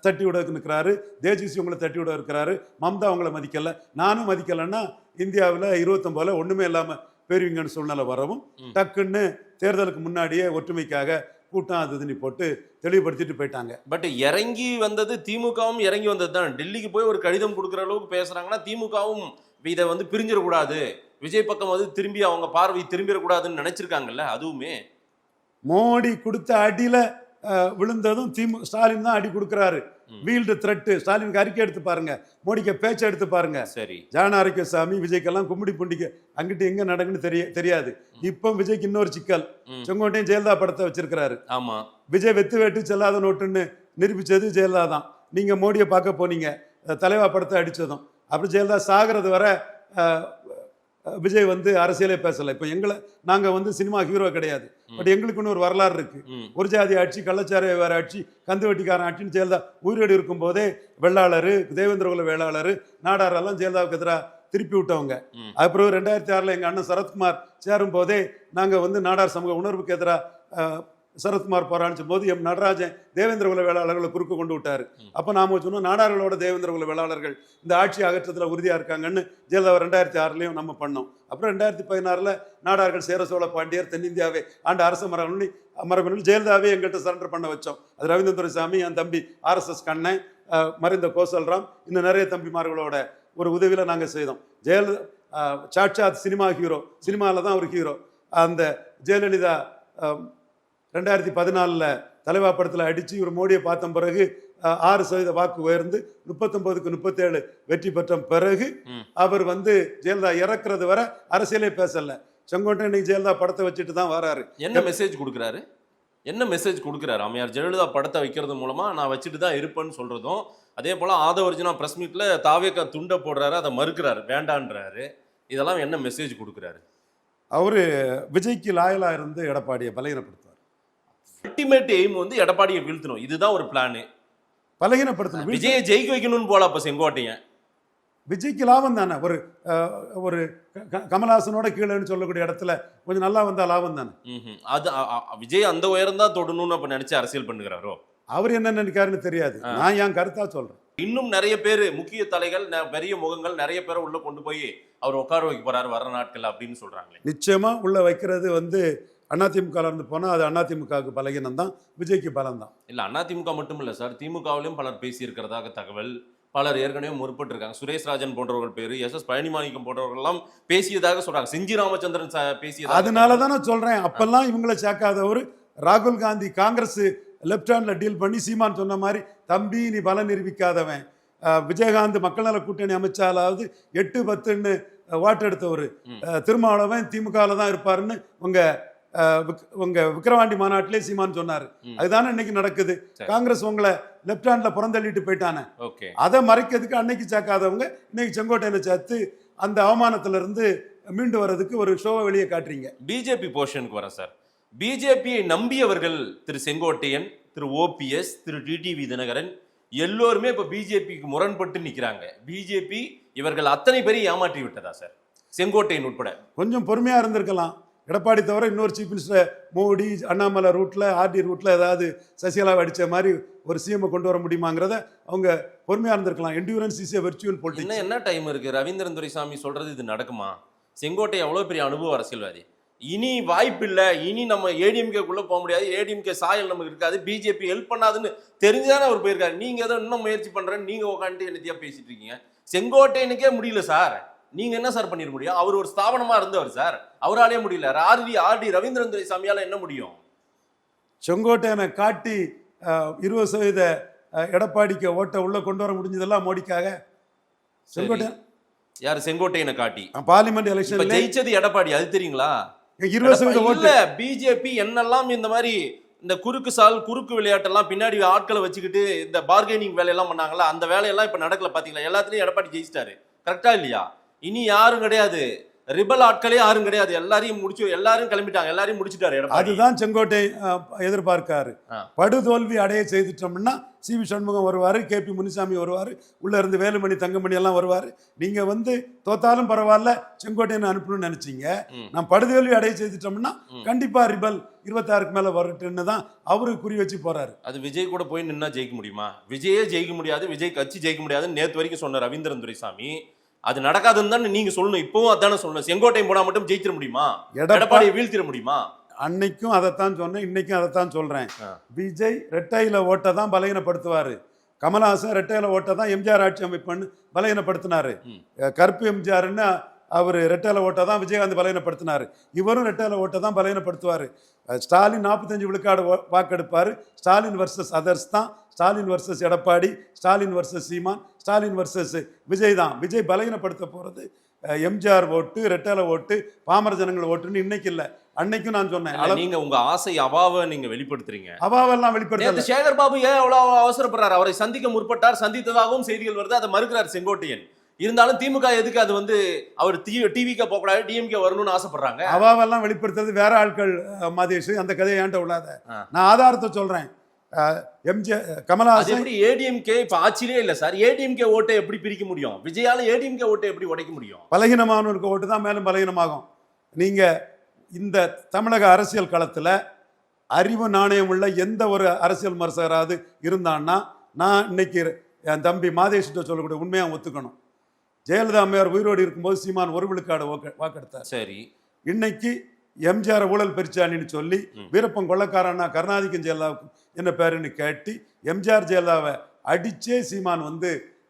தட்டி விட இருக்கிறாரு, தேஜஸ்வி உங்களை தட்டி விட இருக்கிறாரு, மம்தா உங்களை மதிக்கல, நானும் மதிக்கலைன்னா இந்தியாவில் 29 ஒண்ணுமே இல்லாம பெறுவீங்கன்னு சூழ்நிலை வரவும் டக்குன்னு தேர்தலுக்கு முன்னாடியே ஒற்றுமைக்காக கூட்டம் அது போட்டு தெளிவுபடுத்திட்டு போயிட்டாங்க. பட் இறங்கி வந்தது திமுகவும் இறங்கி வந்தது தான். டெல்லிக்கு போய் ஒரு கடிதம் கொடுக்குற அளவுக்கு பேசுறாங்கன்னா திமுகவும் இதை வந்து பிரிஞ்சிடக்கூடாது, விஜய் பக்கம் வந்து திரும்பி அவங்க பார்வை திரும்பிடக்கூடாதுன்னு நினைச்சிருக்காங்கல்ல. அதுவுமே மோடி கொடுத்த அடியில விழுந்ததும் ஸ்டாலின் தான் அடி கொடுக்குறாரு. Yield thread. ஸ்டாலினுக்கு அறிக்கை எடுத்து பாருங்க, மோடிக்கு பேச்சை எடுத்து பாருங்க. சரி, ஜானாரக்கியசாமி விஜய்க்கெல்லாம் கும்பிடி புண்டிக்க அங்கிட்டு எங்க நடக்குன்னு தெரியாது. இப்போ விஜய்க்கு இன்னொரு சிக்கல், செங்கோட்டையும் ஜெயலலிதா படத்தை வச்சிருக்கிறாரு. ஆமா, விஜய் வெத்து வேட்டு செல்லாத நோட்டுன்னு நிரூபிச்சது ஜெயலலிதா தான். நீங்க மோடியை பார்க்க போனீங்க, தலைவா படத்தை அடிச்சதும். அப்புறம் ஜெயலலிதா சாகிறது வர விஜய் வந்து அரசியலே பேசல. இப்போ நாங்க வந்து சினிமா ஹீரோ கிடையாது, பட் எங்களுக்குன்னு ஒரு வரலாறு இருக்கு. ஒரு ஜாதி ஆட்சி, கள்ளச்சார வேற ஆட்சி, கந்து வெட்டிக்காரன் ஆட்சின்னு ஜெயலலிதா உயிரோடு இருக்கும் போதே வெள்ளாளர், தேவேந்திர குல வேளாளர், நாடாரெல்லாம் ஜெயலலிதாவுக்கு எதிராக திருப்பி விட்டவங்க. அப்புறம் 2006 எங்க அண்ணன் சரத்குமார் சேரும் போதே நாங்க வந்து நாடார் சமூக உணர்வுக்கு எதிராக சரத்குமார் போராடிச்ச போது எம் நடராஜன் தேவேந்திர குல வேளாளர்களை குறுக்க கொண்டு விட்டாரு. அப்ப நாம சொன்னோம், நாடார்களோட தேவேந்திர குல வேளாளர்கள் இந்த ஆட்சி அகற்றத்துல உறுதியா இருக்காங்கன்னு ஜெயலலிதா 2006 நம்ம பண்ணோம். அப்புறம் 2016 நாடார்கள் சேர சோழ பாண்டியர் தென்னிந்தியாவே ஆண்ட அரச மரபணில் ஜெயலலிதாவே எங்கள்கிட்ட சரண்டர் பண்ண வச்சோம். அது ரவீந்திர துரைசாமி, என் தம்பி RSS கண்ணன், மறைந்த கோசல்ராம், இன்னும் நிறைய தம்பிமார்களோட ஒரு உதவியில நாங்க செய்தோம். ஜெயலலிதா சாட்சாத் சினிமா ஹீரோ, சினிமாவில் தான் ஒரு ஹீரோ. அந்த ஜெயலலிதா 2014 தலைவா படத்தில் அடித்து இவர் மோடியை பார்த்த பிறகு 6% வாக்கு உயர்ந்து 39க்கு 37 வெற்றி பெற்ற பிறகு அவர் வந்து ஜெயலலிதா இறக்குறது வர அரசியலே பேசல. செங்கோட்டை இன்னைக்கு ஜெயலலிதா படத்தை வச்சுட்டு தான் வராரு. என்ன மெசேஜ் கொடுக்குறாரு? அம்மையார் ஜெயலலிதா படத்தை வைக்கிறது மூலமா நான் வச்சுட்டு தான் இருப்பேன்னு சொல்றதும், அதே போல ஆதவர்ஜுனா பிரஸ் மீட்ல தாவேக்கா துண்டை போடுறாரு, அதை மறுக்கிறாரு, வேண்டான்றாரு. இதெல்லாம் என்ன மெசேஜ் கொடுக்குறாரு? அவரு விஜய்க்கு லாயலா இருந்து எடப்பாடியை பலகீனப்படுத்துவார். அல்டிமேட் எய்ம் வந்து எடப்பாடியை வீழ்த்தணும், இதுதான் ஒரு பிளான். பலகீனப்படுத்தணும், விஜயை ஜெயிக்க வைக்கணும்னு போல. அப்ப செங்கோட்டையன் விஜய்க்கு லாபம் தானே. ஒரு கமல்ஹாசனோட கீழேன்னு சொல்லக்கூடிய இடத்துல கொஞ்சம் நல்லா வந்தா லாபம் தானே. அது விஜய் அந்த உயரம் தான் தொடணும்னு அப்ப நினைச்சு அரசியல் பண்ணுகிறாரோ? அவர் என்ன நினைக்காருன்னு தெரியாது. நான் என் கருத்தா சொல்றேன். இன்னும் நிறைய பேர், முக்கிய தலைகள், பெரிய முகங்கள் நிறைய பேரை உள்ள கொண்டு போய் அவர் உட்கார வைக்க போறாரு வர நாட்கள் அப்படின்னு சொல்றாங்களே. நிச்சயமா உள்ள வைக்கிறது வந்து அதிமுக இருந்து போனா அது அதிமுகவுக்கு பலகீனம் தான், விஜய்க்கு பலம் தான். இல்ல அதிமுக மட்டும் இல்ல சார், திமுகவிலும் பலர் பேசி இருக்கிறதாக தகவல். பலர் ஏற்கனவே முற்பட்டிருக்காங்க. சுரேஷ் ராஜன் போன்றவர்கள் பேரு, எஸ் பழனிமாணிக்கம் போன்றவர்கள் எல்லாம் பேசியதாக சொல்றாங்க. செஞ்சி ராமச்சந்திரன் பேசியதாக. அதனால தான் நான் சொல்றேன், அப்பெல்லாம் இவங்களை சேர்க்காதவர் ராகுல் காந்தி காங்கிரஸ் லெப்ட் ஹேண்ட்ல டீல் பண்ணி சீமான் சொன்ன மாதிரி தம்பி நீ பலம் நிரூபிக்காதவன், விஜயகாந்த் மக்கள் நல கூட்டணி அமைச்சாலாவது 8-10ன்னு வாட்டு எடுத்தவர், திருமாவளவன் திமுகவில் தான் இருப்பாருன்னு உங்க விக்கிரவாண்டி மாநாட்டிலே சீமான் சொன்னாரு. அதுதானே இன்னைக்கு நடக்குது. காங்கிரஸ் உங்களை லெப்ட் ஹேண்ட்ல புறந்தள்ளிட்டு போயிட்டானே, அதை மறைக்கிறதுக்கு அன்னைக்கு சேர்க்காதவங்க இன்னைக்கு செங்கோட்டையில சேர்த்து அந்த அவமானத்துல இருந்து மீண்டு வர்றதுக்கு ஒரு ஷோவை வெளியே காட்டுறீங்க. பிஜேபி போர்ஷனுக்கு வரேன் சார். பிஜேபியை நம்பியவர்கள் திரு செங்கோட்டையன், திரு ஓபிஎஸ், திரு டிடிவி தினகரன் எல்லோருமே இப்ப பிஜேபிக்கு முரண்பட்டு நிக்கிறாங்க. பிஜேபி இவர்கள் அத்தனை பேரையும் ஏமாற்றி விட்டதா சார், செங்கோட்டையன் உட்பட? கொஞ்சம் பொறுமையா இருந்திருக்கலாம். எடப்பாடி தவிர இன்னொரு சீஃப் மினிஸ்டர் மோடி, அண்ணாமலை ரூட்ல, ஆர்டி ரூட்ல ஏதாவது சசிகலாவை அடிச்ச மாதிரி ஒரு சிஎம் கொண்டு வர முடியுமாங்கிறத அவங்க பொறுமையா இருந்திருக்கலாம். Endurance is a virtual politics. என்ன டைம் இருக்கு? ரவீந்திரன் துரைசாமி சொல்றது இது நடக்குமா? செங்கோட்டை எவ்வளவு பெரிய அனுபவ அரசியல்வாதி. இனி வாய்ப்பு இல்லை, இனி நம்ம ஏடிஎம்கேக்குள்ள போக முடியாது, ஏடிஎம்கே சாயல் நமக்கு இருக்காது, பிஜேபி ஹெல்ப் பண்ணாதுன்னு தெரிஞ்சுதானே அவர் போயிருக்காரு. நீங்க ஏதோ இன்னும் முயற்சி பண்றேன்னு நீங்க உட்காந்துட்டு என்னத்தையா பேசிட்டு இருக்கீங்க. செங்கோட்டையனுக்கே முடியல சார், நீங்க என்ன சார் பண்ணிட முடியும்? அவர் ஒரு ஸ்தாபனமா இருந்தவர் சார், அவராலே முடியல. ஆர்டி ரவீந்திரன் துரைசாமியால என்ன முடியும்? செங்கோட்டையனை காட்டி 20% எடப்பாடிக்கு ஓட்ட உள்ள கொண்டு வர முடிஞ்சதெல்லாம் மோடிக்காக. செங்கோட்டையன் யாரு? செங்கோட்டையனை காட்டி பார்லிமெண்ட் எலெக்ஷன் ஜெயிச்சது எடப்பாடி, அது தெரியுங்களா? 20% ஓட்டு. பிஜேபி என்னெல்லாம் இந்த மாதிரி இந்த குறுக்கு விளையாட்டெல்லாம் பின்னாடி ஆட்களை வச்சுக்கிட்டு இந்த பார்கெனிங் வேலையெல்லாம் பண்ணாங்களா, அந்த வேலையெல்லாம் இப்ப நடக்கல பாத்தீங்களா? எல்லாத்துலயும் எடப்பாடி ஜெயிச்சிட்டாரு. கரெக்டா இல்லையா? இனி யாரும் கிடையாது, ரிபல் ஆட்களே யாரும் கிடையாது, எல்லாரும் கிளம்பிட்டாங்க, எல்லாரையும் முடிச்சிட்டாரு எடப்பாடி. அதுதான் செங்கோட்டை எதிர்பார்க்காரு. படுதோல்வி அடைய செய்துட்டோம்னா சிவி சண்முகம் வருவாரு, கேபி முனிசாமி வருவாரு, உள்ள இருந்து வேலுமணி தங்கமணி எல்லாம் வருவாரு. நீங்க தோத்தாலும் பரவாயில்ல செங்கோட்டையன் அனுப்பணும்னு நினைச்சீங்க. நான் படுதோல்வி அடைய செய்துட்டோம்னா கண்டிப்பா ரிபல் 26க்கு மேல வரட்டுன்னு தான் அவரு குறி வச்சு போறாரு. அது விஜய் கூட போய் நின்னா ஜெயிக்க முடியுமா? விஜயே ஜெயிக்க முடியாது, விஜய் கட்சி ஜெயிக்க முடியாதுன்னு நேத்து வரைக்கும் சொன்ன ரவீந்திரன் துரைசாமி, அது நடக்காதுன்னு தானே நீங்க சொல்லணும். இப்பவும் அதானே சொல்லணும். செங்கோட்டையன் போனா மட்டும் ஜெயிச்சிட முடியுமா? எடப்பாடியை வீழ்த்திட முடியுமா? அன்னைக்கும் அதைத்தான் சொன்னேன், இன்னைக்கும் அதைத்தான் சொல்றேன். விஜய் ரெட்டையில ஓட்டை தான் பலகீனப்படுத்துவாரு. கமல்ஹாசன் ரெட்டையில ஓட்டை தான் எம்ஜிஆர் ஆட்சி அமைப்புன்னு பலகீனப்படுத்தினாரு. கருப்பு எம்ஜிஆர்ன்னு அவர் ரெட்டையில ஓட்டை தான் விஜயகாந்த் பலகீனப்படுத்தினாரு. இவரும் ரெட்டையில ஓட்டை தான் பலகீனப்படுத்துவாரு. ஸ்டாலின் 45 விழுக்காடு வாக்கெடுப்பாரு. ஸ்டாலின் வர்சஸ் அதர்ஸ் தான். ஸ்டாலின் வர்சஸ் எடப்பாடி, ஸ்டாலின் வர்சஸ் சீமான், ஸ்டாலின் வர்சஸ் விஜய் தான். விஜய் பலகீனப்படுத்த போறது எம்ஜிஆர் ஓட்டு, ரெட்டல ஓட்டு, பாமர ஜனங்கள் ஓட்டுன்னு இன்னைக்கு இல்ல, அன்னைக்கும் நான் சொன்னேன். நீங்க உங்க ஆசை அவாவை நீங்க வெளிப்படுத்துறீங்க. அவாவெல்லாம் வெளிப்படுத்த சேகர் பாபு ஏன் அவ்வளவு அவசரப்படுறாரு? அவரை சந்திக்க முற்பட்டார், சந்தித்ததாகவும் செய்திகள் வருது, அதை மறுக்கிறார் செங்கோட்டையன். இருந்தாலும் திமுக எதுக்கு அது அவர் டிவிக்கு போக கூடாது, டிஎம்கே வரணும்னு ஆசைப்படுறாங்க? அவாவெல்லாம் வெளிப்படுத்துறது வேற ஆட்கள். மாதேஷ் அந்த கதையை ஏன்ட்ட உள்ளாத, நான் ஆதாரத்தை சொல்றேன். கமல்ஹாசன் ஏடிஎம்கே இப்ப ஆட்சியிலே இல்ல சார், ஏடிஎம்கே ஓட்டை எப்படி பிரிக்க முடியும்? விஜயால ஏடிஎம்கே ஓட்டை எப்படி உடைக்க முடியும்? பலகீனமானவருக்கு ஓட்டு தான் மேலும் பலகீனமாகும். நீங்க இந்த தமிழக அரசியல் களத்துல அறிவு நாணயம் உள்ள எந்த ஒரு அரசியல் மரசராது இருந்தான்னா, நான் இன்னைக்கு என் தம்பி மாதேஷ்கிட்ட சொல்லக்கூடிய உண்மையா ஒத்துக்கணும். ஜெயலலிதா அம்மையார் உயிரோடு இருக்கும்போது சீமான் 1 விழுக்காடு வாக்கெடுத்தார். சரி, இன்னைக்கு எம்ஜிஆர் ஊழல் பெருச்சாணின்னு சொல்லி வீரப்பன் கொள்ளக்காரனா கருணாநிதிக்கும் ஜெயலலிதாவுக்கும் என்ன பேருன்னு கேட்டு எம்ஜிஆர் ஜெயலலிதாவை அடிச்சே சீமான்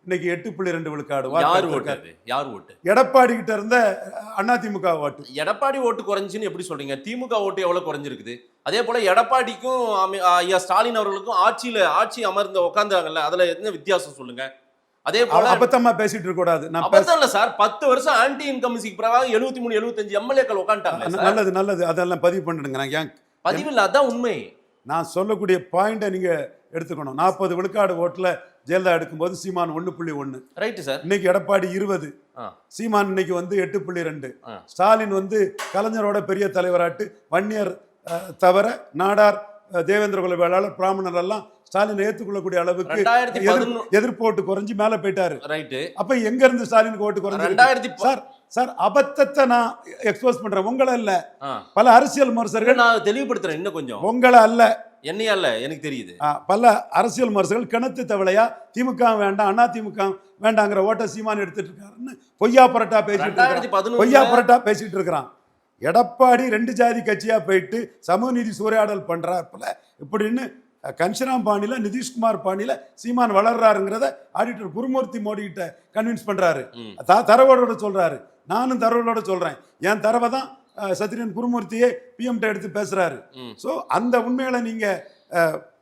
இன்னைக்கு 8.2 விழுக்காடு. யார் ஓட்டு? எடப்பாடி கிட்ட இருந்த அதிமுக ஓட்டு. எடப்பாடி ஓட்டு குறைஞ்சுன்னு எப்படி சொல்றீங்க? திமுக ஓட்டு எவ்வளவு குறைஞ்சிருக்குது? அதே போல எடப்பாடிக்கும் ஐயா ஸ்டாலின் அவர்களுக்கும் ஆட்சி அமர்ந்து உட்கார்ந்தாங்கல்ல, அதுல என்ன வித்தியாசம் சொல்லுங்க? அதே போல அபத்தமா பேசிட்டு இருக்க கூடாது. அபத்தம் இல்ல சார், 10 வருஷம் ஆன்டி இன்கம்சிக்கு பிறகு 73-75 எம்எல்ஏக்கள் உட்காந்துட்டாங்க. நல்லது அதெல்லாம் பதிவு பண்ணிடுங்க. நான் ஏன் பதிவு இல்ல, அதான் உண்மை. நான் சொல்லக்கூடிய பாயிண்ட நீங்க எடுத்துக்கணும். 40 விழுக்காடு ஓட்டுல ஜெயலலிதா எடுக்கும்போது சீமான் 1.1. Right sir. இன்னைக்கு எடப்பாடி 20, சீமான் இன்னைக்கு 8.2. ஸ்டாலின் கலைஞரோட பெரிய தலைவராட்டு, வன்னியர் தவிர நாடார், தேவேந்திர குல வேளாளர், பிராமணர் எல்லாம் ஸ்டாலின் ஏற்றுக்கொள்ளக்கூடிய அளவுக்கு எதிர்ப்பு ஓட்டு குறைஞ்சு மேல போயிட்டாரு. அப்ப எங்க இருந்து ஸ்டாலினுக்கு ஓட்டு குறைஞ்சு? சார் அபத்தத்தை நான் எக்ஸ்போஸ் பண்றேன், உங்களை இல்ல, பல அரசியல் விமர்சகர்கள். நான் தெளிவுபடுத்துறேன் இன்னும் கொஞ்சம், உங்களை அல்ல, என்னையா இல்ல, எனக்கு தெரியுது. பல அரசியல் விமர்சகர்கள் கிணத்து தவளையா திமுக வேண்டாம், அண்ணா திமுக வேண்டாங்கிற ஓட்ட சீமான் எடுத்துட்டு இருக்காருன்னு பொய்யா புரட்டா பேசிட்டு இருக்கிறான். எடப்பாடி 2 ஜாதி கட்சியா போயிட்டு சமூக நீதி சூறையாடல் பண்றாப்புல இப்படின்னு கன்ஷிராம் பாணியில நிதிஷ்குமார் பாணியில சீமான் வளர்றாருங்கிறத ஆடிட்டர் குருமூர்த்தி மோடி கிட்ட கன்வின்ஸ் பண்றாரு. தரவோட சொல்றாரு. நானும் தரவோட சொல்றேன். என் தரவை தான் சத்ரியன் குருமூர்த்தியே பிஎம்ட எடுத்து பேசுறாரு. ஸோ அந்த உண்மைகளை நீங்க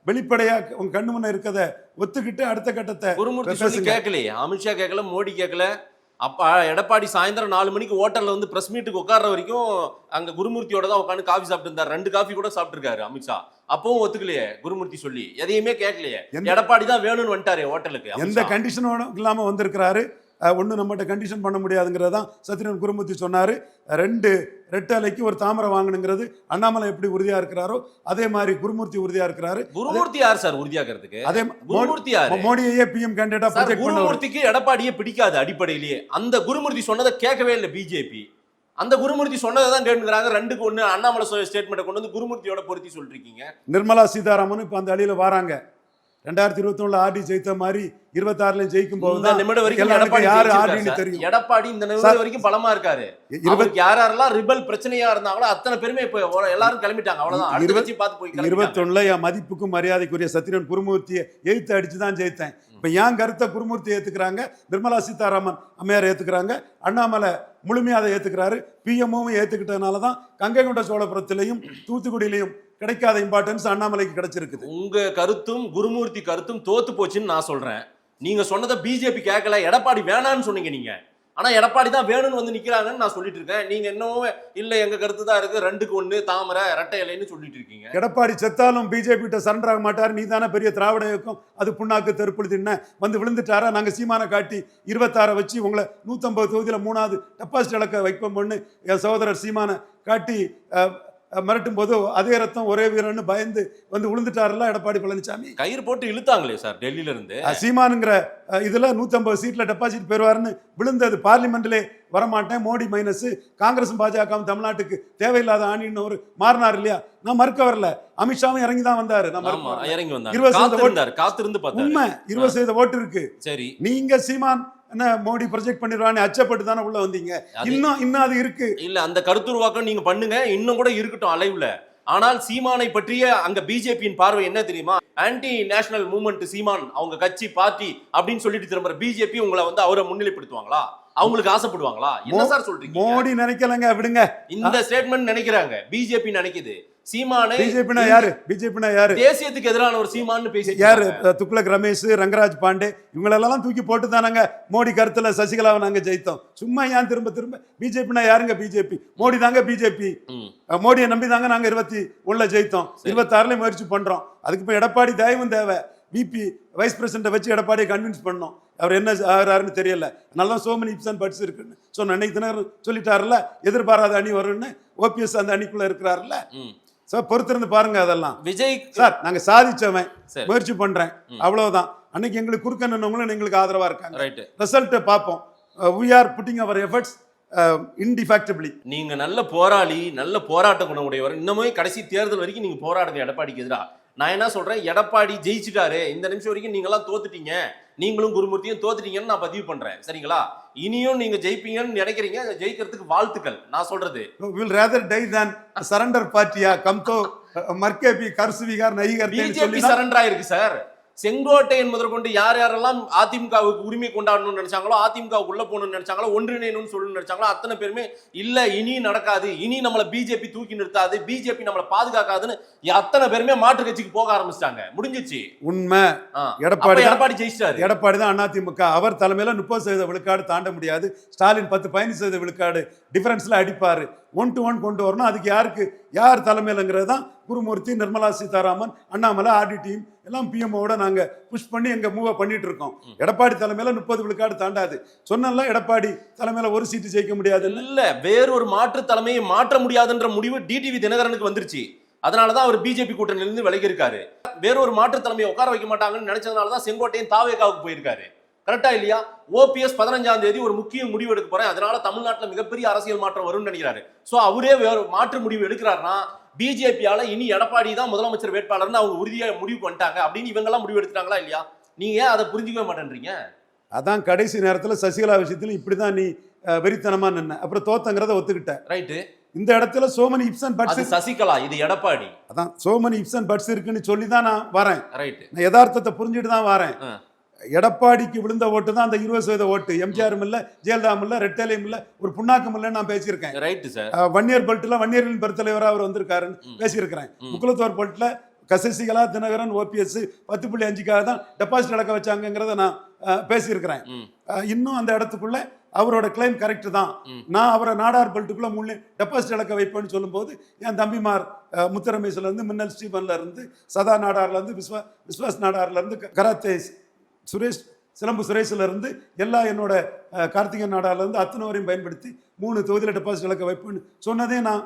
வெளிப்படையா உங்க கண்ணு முன்ன இருக்கத ஒத்துக்கிட்டு அடுத்த கட்டத்தை குருமூர்த்தி கேட்கலையே, அமித்ஷா கேட்கல, மோடி கேட்கல. அப்ப எடப்பாடி சாயந்தரம் 4 மணிக்கு ஹோட்டல்ல வந்து பிரஸ் மீட்டுக்கு உட்கார்ற வரைக்கும் அங்க குருமூர்த்தியோட தான் உட்காந்து காஃபி சாப்பிட்டு இருந்தார். 2 காஃபி கூட சாப்பிட்டுருக்காரு அமித்ஷா. அப்பவும் ஒத்துக்கலையே குருமூர்த்தி சொல்லி, எதையுமே கேட்கலையே. எடப்பாடி தான் வேணும்னு வந்துட்டாரு ஹோட்டலுக்கு. எந்த கண்டிஷனோட இல்லாம வந்திருக்கிறாரு. ஒன்றும் நம்மகிட்ட கண்டிஷன் பண்ண முடியாதுங்கிறதான் சத்ரியன் குருமூர்த்தி சொன்னார். 2 ரெட்டலைக்கு ஒரு தாமரை வாங்கணுங்கிறது அண்ணாமலை எப்படி உறுதியா இருக்கிறாரோ அதே மாதிரி குருமூர்த்தி உறுதியா இருக்கிறாரு. குருமூர்த்தி யார் சார் உறுதியாகிறதுக்கு? அதே குருமூர்த்தி யார்? மோடியையே பிஎம் கேண்டிடேட்டா ப்ரொஜெக்ட் பண்ணவர். குருமூர்த்திக்கு எடப்பாடியே பிடிக்காது அடிப்படையிலேயே. அந்த குருமூர்த்தி சொன்னதை கேட்கவே இல்லை பிஜேபி. அந்த குருமூர்த்தி சொன்னதை தான் கேட்டுக்கிறாங்க. 2க்கு 1 அண்ணாமலை ஸ்டேட்மெண்ட்டை கொண்டு வந்து குருமூர்த்தியோட பொருத்தி சொல்றீங்க. நிர்மலா சீதாராமன் இப்ப அந்த அடியில வராங்க. 2021 ஆர்டி ஜெயித்த மாதிரி 26 ஜெயிக்கும் போது எடப்பாடி இந்த நிமிடம் வரைக்கும் பலமா இருக்காரு. யாரெல்லாம் ரிபல் பிரச்சனையா இருந்தாங்களோ அத்தனை பேருமே இப்ப எல்லாரும் கிளம்பிட்டாங்க. அவ்வளவுதான். 21 என் மதிப்புக்கும் மரியாதைக்குரிய சத்ரியன் குருமூர்த்தியை எதிர்த்து அடிச்சுதான் ஜெயித்தேன். இப்ப என் கருத்தை குருமூர்த்தி ஏத்துக்கிறாங்க, நிர்மலா சீதாராமன் அம்மையார் ஏத்துக்கிறாங்க, அண்ணாமலை முழுமையா அதை ஏத்துக்கிறாரு. பிஎம்ஓவும் ஏத்துக்கிட்டதுனாலதான் கங்கை கொண்ட சோழபுரத்திலையும் தூத்துக்குடியிலையும் கிடைக்காத இம்பார்ட்டன்ஸ் அண்ணாமலைக்கு கிடைச்சிருக்குது. உங்க கருத்தும் குருமூர்த்தி கருத்தும் தோத்து போச்சுன்னு நான் சொல்றேன். நீங்க சொன்னதை பிஜேபி கேட்கல, எடப்பாடி வேணான்னு சொன்னீங்க நீங்க. ஆனா எடப்பாடி தான் வேணும்னு வந்து நிக்கிறாங்கன்னு நான் சொல்லிட்டு இருக்கேன். நீங்க இன்னும் இல்ல எங்க கருத்து தான் இருக்கு, 2க்கு 1 தாமரை இரட்டை இலைன்னு சொல்லிட்டு இருக்கீங்க. எடப்பாடி செத்தாலும் பிஜேபி கிட்ட சரண்டர் ஆக மாட்டாரு. நீ தானே பெரிய திராவிட இயக்கம், அது புண்ணாக்கு தெருப்புழுதின்னு வந்து விழுந்துட்டாரா? நாங்க சீமான காட்டி 26 வச்சு உங்களை 150 தொகுதியில 3வது டெபாசிட் இலக்க வைப்போம்னு என் சகோதரர் சீமான காட்டி மிரட்டும் போது அதே ரத்தம் ஒரே வீரன்னு பயந்து வந்து விழுந்துட்டாருல எடப்பாடி பழனிசாமி. கயிறு போட்டு இழுத்தாங்களே சார் டெல்லியில இருந்து. சீமானுங்கிற இதுல 150 சீட்ல டெபாசிட் பெறுவாருன்னு விழுந்தது. பார்லிமெண்ட்லே வரமாட்டேன், மோடி மைனஸ், காங்கிரசும் பாஜகவும் தமிழ்நாட்டுக்கு தேவையில்லாத ஆணின்னு ஒரு மாறினார் இல்லையா? நான் மறுக்க வரல. அமித்ஷாவும் இறங்கி தான் வந்தாரு. இறங்கி வந்தாரு, 20% உண்மை. 20% ஓட்டு இருக்கு. சரி, நீங்க சீமான் என்ன மோடி ப்ரொஜெக்ட் பண்ணிடுவான்னு அச்சப்பட்டு தானே உள்ள வந்தீங்க. இன்னும் அது இருக்கு இல்ல. அந்த கருத்துருவாக்கம் நீங்க பண்ணுங்க, இன்னும் கூட இருக்கட்டும் அலைவுல. ஆனால் சீமானை பற்றிய அங்க பிஜேபியின் பார்வை என்ன தெரியுமா? ஆன்டி நேஷனல் மூவ்மெண்ட் சீமான், அவங்க கட்சி பார்ட்டி அப்படின்னு சொல்லிட்டு திரும்ப பிஜேபி உங்களை வந்து அவரை முன்னிலைப்படுத்துவாங்களா? அவங்களுக்கு ஆசைப்படுவாங்களா? என்ன சார் சொல்றீங்க? மோடி நினைக்கலங்க, விடுங்க. இந்த ஸ்டேட்மெண்ட் நினைக்கிறாங்க, பிஜேபி நினைக்குது. சீமானை பிஜேபினா யாரு? தேசியத்துக்கு எதிரான ஒரு சீமான்னு பேசி யாரு? துக்ளக் ரமேஷ், ரங்கராஜ் பாண்டே இவங்களெல்லாம் தூக்கி போட்டு தானாங்க மோடி கருத்துல சசிகலாவை நாங்க ஜெயித்தோம். சும்மா ஏன் திரும்ப பிஜேபினா யாருங்க? பிஜேபி மோடி தாங்க. பிஜேபி மோடியை நம்பி தாங்க நாங்க 21 ஜெயித்தோம். 26 முயற்சி பண்றோம். அதுக்கு இப்ப எடப்பாடி தயவும் தேவை. பிபி வைஸ் பிரசிடண்ட்டை வச்சு எடப்பாடியை கன்வின்ஸ் பண்ணோம். அவர் என்ன ஆகிறாருன்னு தெரியல. நல்லா சோமனி இப்சன் படிச்சு இருக்குன்னு சொன்ன அன்னைக்கு தினம் சொல்லிட்டாருல, எதிர்பாராத அணி வரும்னு. ஓபிஎஸ் அந்த அணிக்குள்ள இருக்கிறாருல்ல. பொறுத்திருந்து பாருங்க. அதெல்லாம் விஜய் சார் நாங்க சாதிச்சவன், முயற்சி பண்றேன், அவ்வளவுதான். அன்னைக்கு எங்களுக்கு குறுக்க நின்னவங்களும் எங்களுக்கு ஆதரவா இருக்காங்க. ரிசல்ட் பார்ப்போம். we are putting our efforts indefectibly. நீங்க நல்ல போராளி, நல்ல போராட்ட குணம் உடையவர். இன்னமும் கடைசி தேர்தல் வரைக்கும் நீங்க போராடுங்க எடப்பாடிக்கு எதிராக. நான் என்ன சொல்றேன், எடப்பாடி ஜெயிச்சுட்டாரு. இந்த நிமிஷம் வரைக்கும் நீங்க எல்லாம் தோத்துட்டீங்க, நீங்களும் குருமூர்த்தியும் தோத்துட்டீங்கன்னு நான் பதிவு பண்றேன். சரிங்களா? இனியும் நீங்க ஜெயிப்பீங்கன்னு நினைக்கிறீங்க. ஜெயிக்கிறதுக்கு வாழ்த்துக்கள். நான் சொல்றது will rather die than surrender பார்ட்டியா கம் தோ மர்கே பி கர்சுவிகார் நஹிகர். பிஜேபி சரண்டர் ஆயிருக்கு சார். செங்கோட்டையன் முதற்கொண்டு யார் யாரெல்லாம் அதிமுகவுக்கு உரிமை கொண்டாடணும்னு நினைச்சாங்களோ, அதிமுகவுக்கு உள்ள போகணும்னு நினைச்சாங்களோ, ஒன்றிணையணும்னு சொல்லணும்னு நினைச்சாங்களோ, அத்தனை பேருமே இல்ல இனி நடக்காது, இனி நம்மள பிஜேபி தூக்கி நிறுத்தாது, பிஜேபி நம்மளை பாதுகாக்காதுன்னு அத்தனை பேருமே மாற்று கட்சிக்கு போக ஆரம்பிச்சிட்டாங்க. முடிஞ்சிச்சு. உண்மை. எடப்பாடி ஜெயிச்சாரு. எடப்பாடி தான் அதிமுக. அவர் தலைமையில 30% விழுக்காடு தாண்ட முடியாது. ஸ்டாலின் 10-15% விழுக்காடு டிஃபரன்ஸ்ல அடிப்பாரு. 1 to 1 கொண்டு வரணும். அதுக்கு யார் தலைமையிலங்கிறது தான் குருமூர்த்தி, நிர்மலா சீதாராமன், அண்ணாமலை, ஆர்டி டீம் எல்லாம் பிஎம்ஓட நாங்க புஷ் பண்ணி எங்க மூவ் பண்ணிட்டு இருக்கோம். எடப்பாடி தலைமையில 30 விழுக்காடு தாண்டாது. சொன்னல எடப்பாடி தலைமையில ஒரு சீட்டு ஜெயிக்க முடியாது. இல்ல, வேறொரு மாற்று தலைமையை மாற்ற முடியாதுன்ற முடிவு டிடிவி தினகரனுக்கு வந்துருச்சு. அதனாலதான் அவர் பிஜேபி கூட்டணியிலிருந்து விலகி இருக்காரு. வேறொரு மாற்று தலைமையை உட்கார வைக்க மாட்டாங்கன்னு நினைச்சதுனாலதான் செங்கோட்டையன் தாவேகாவுக்கு போயிருக்காரு. கரெக்டா இல்லையா? ஓபிஎஸ் 15ஆம் தேதி ஒரு முக்கிய முடிவு எடுக்க போறேன், அதனால தமிழ்நாட்டில் மிகப்பெரிய அரசியல் மாற்றம் வரும்னு நினைக்கிறாரு. சோ அவரே வேற மாற்று முடிவு எடுக்கிறாருன்னா பிஜேபியால இனி எடப்பாடி தான் முதலமைச்சர் வேட்பாளர்னு அவங்க உறுதியா முடிவு பண்ணிட்டாங்க அப்படின்னு இவங்க எல்லாம் முடிவு எடுத்துட்டாங்களா இல்லையா? நீங்க ஏன் அதை புரிஞ்சுக்கவே மாட்டேன்றீங்க? அதான் கடைசி நேரத்தில் சசிகலா விஷயத்துல இப்படிதான் நீ வெறித்தனமா நின்ன, அப்புறம் தோத்தங்கிறத ஒத்துக்கிட்ட. ரைட்டு. இந்த இடத்துல சோமனி இப்சன் அது பட்ஸ் சசிகலா, இது எடப்பாடி. அதான் சோமனி இப்சன் பட்ஸ் இருக்குன்னு சொல்லி தான் நான் வரேன். ரைட். நான் யதார்த்தத்தை புரிஞ்சுட்டு தான் வரேன். எடப்பாடிக்கு விழுந்த ஓட்டு தான் அந்த 20% ஓட்டு. எம்ஜிஆரும் இல்ல, ஜெயலலிதாவும் இல்ல, ரெட்டலையும் இல்ல, ஒரு புண்ணாக்கம் இல்லைன்னு நான் பேசியிருக்கேன். Right sir. வன்னியர் பெல்ட்ல வன்னியர்களின் பெருத்தலைவராக அவர் வந்திருக்காருன்னு பேசியிருக்கிறேன். முக்குலத்தோர் பெல்ட்ல சசிகலா, தினகரன், OPS 10.5க்காக தான் டெபாசிட் இழக்க வச்சாங்கிறத நான் பேசியிருக்கிறேன். இன்னும் அந்த இடத்துக்குள்ள அவரோட கிளைம் கரெக்ட் தான். நான் அவரை நாடார் பெல்ட்டுக்குள்ள முன்னே டெபாசிட் இழக்க வைப்பேன்னு சொல்லும்போது என் தம்பிமார் முத்தரமேஸ்ல இருந்து, மின்னல் ஸ்டீபன்ல இருந்து, சதா நாடார்ல இருந்து, விஸ்வாஸ் நாடார்ல இருந்து, கராத்தே சுரேஷ், சிலம்பு சுரேஷ்ல இருந்து எல்லா என்னோட கார்த்திகன் நாடார்ல இருந்து அத்தனை வரையும் பயன்படுத்தி 3 தொகுதியில் டெபாசிட் இழக்க வைப்பேன்னு சொன்னதே நான்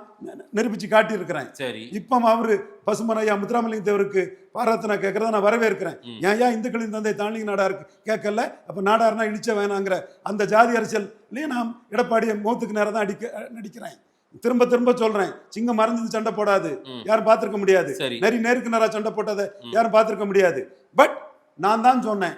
நிரூபிச்சு காட்டியிருக்கிறேன். சரி. இப்போ அவரு பசுமனையா முத்துராமலிங்க தேவருக்கு பாராத்தனை கேட்கறத நான் வரவேற்கிறேன். ஏன் இந்துக்களின் தந்தை தாண்டிங்க நாடாருக்கு கேட்கல, அப்ப நாடார்னா இழிச்ச வேணாங்கிற அந்த ஜாதி அரசியல்லையும் நான் எடப்பாடியை மௌத்துக்கு நேரம் தான் நடிக்கிறேன். திரும்ப திரும்ப சொல்றேன், சிங்கம் மறைஞ்சது சண்டை போடாது, யாரும் பார்த்திருக்க முடியாது. நெறி நேருக்கு நேரா சண்டை போட்டதை யாரும் பார்த்திருக்க முடியாது. பட் நான் தான் சொன்னேன்,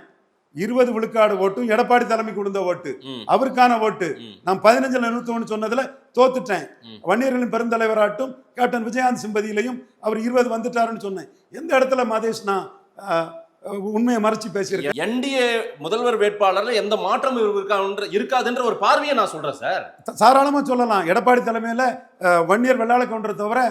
20 விழுக்காடு ஓட்டும் எடப்பாடி தலைமைக்கு விழுந்த ஓட்டு, அவருக்கான ஓட்டு. நான் 15ல் 91 சொன்னதுல தோத்துட்டேன். வன்னியர்களின் பெருந்தலைவராட்டும் கேப்டன் விஜயகாந்த் சிம்பதியிலையும் அவர் 20 வந்துட்டாருன்னு சொன்னேன். எந்த இடத்துல மதேஷ் நான் உண்மையை மறைச்சு பேசியிருக்கேன்? என்டிஏ முதல்வர் வேட்பாளர்ல எந்த மாற்றம் இருக்காதுன்ற ஒரு பார்வையை நான் சொல்றேன் சார். தாராளமா சொல்லலாம். எடப்பாடி தலைமையில வன்னியர் வெள்ளாள கவுண்டரை தவிர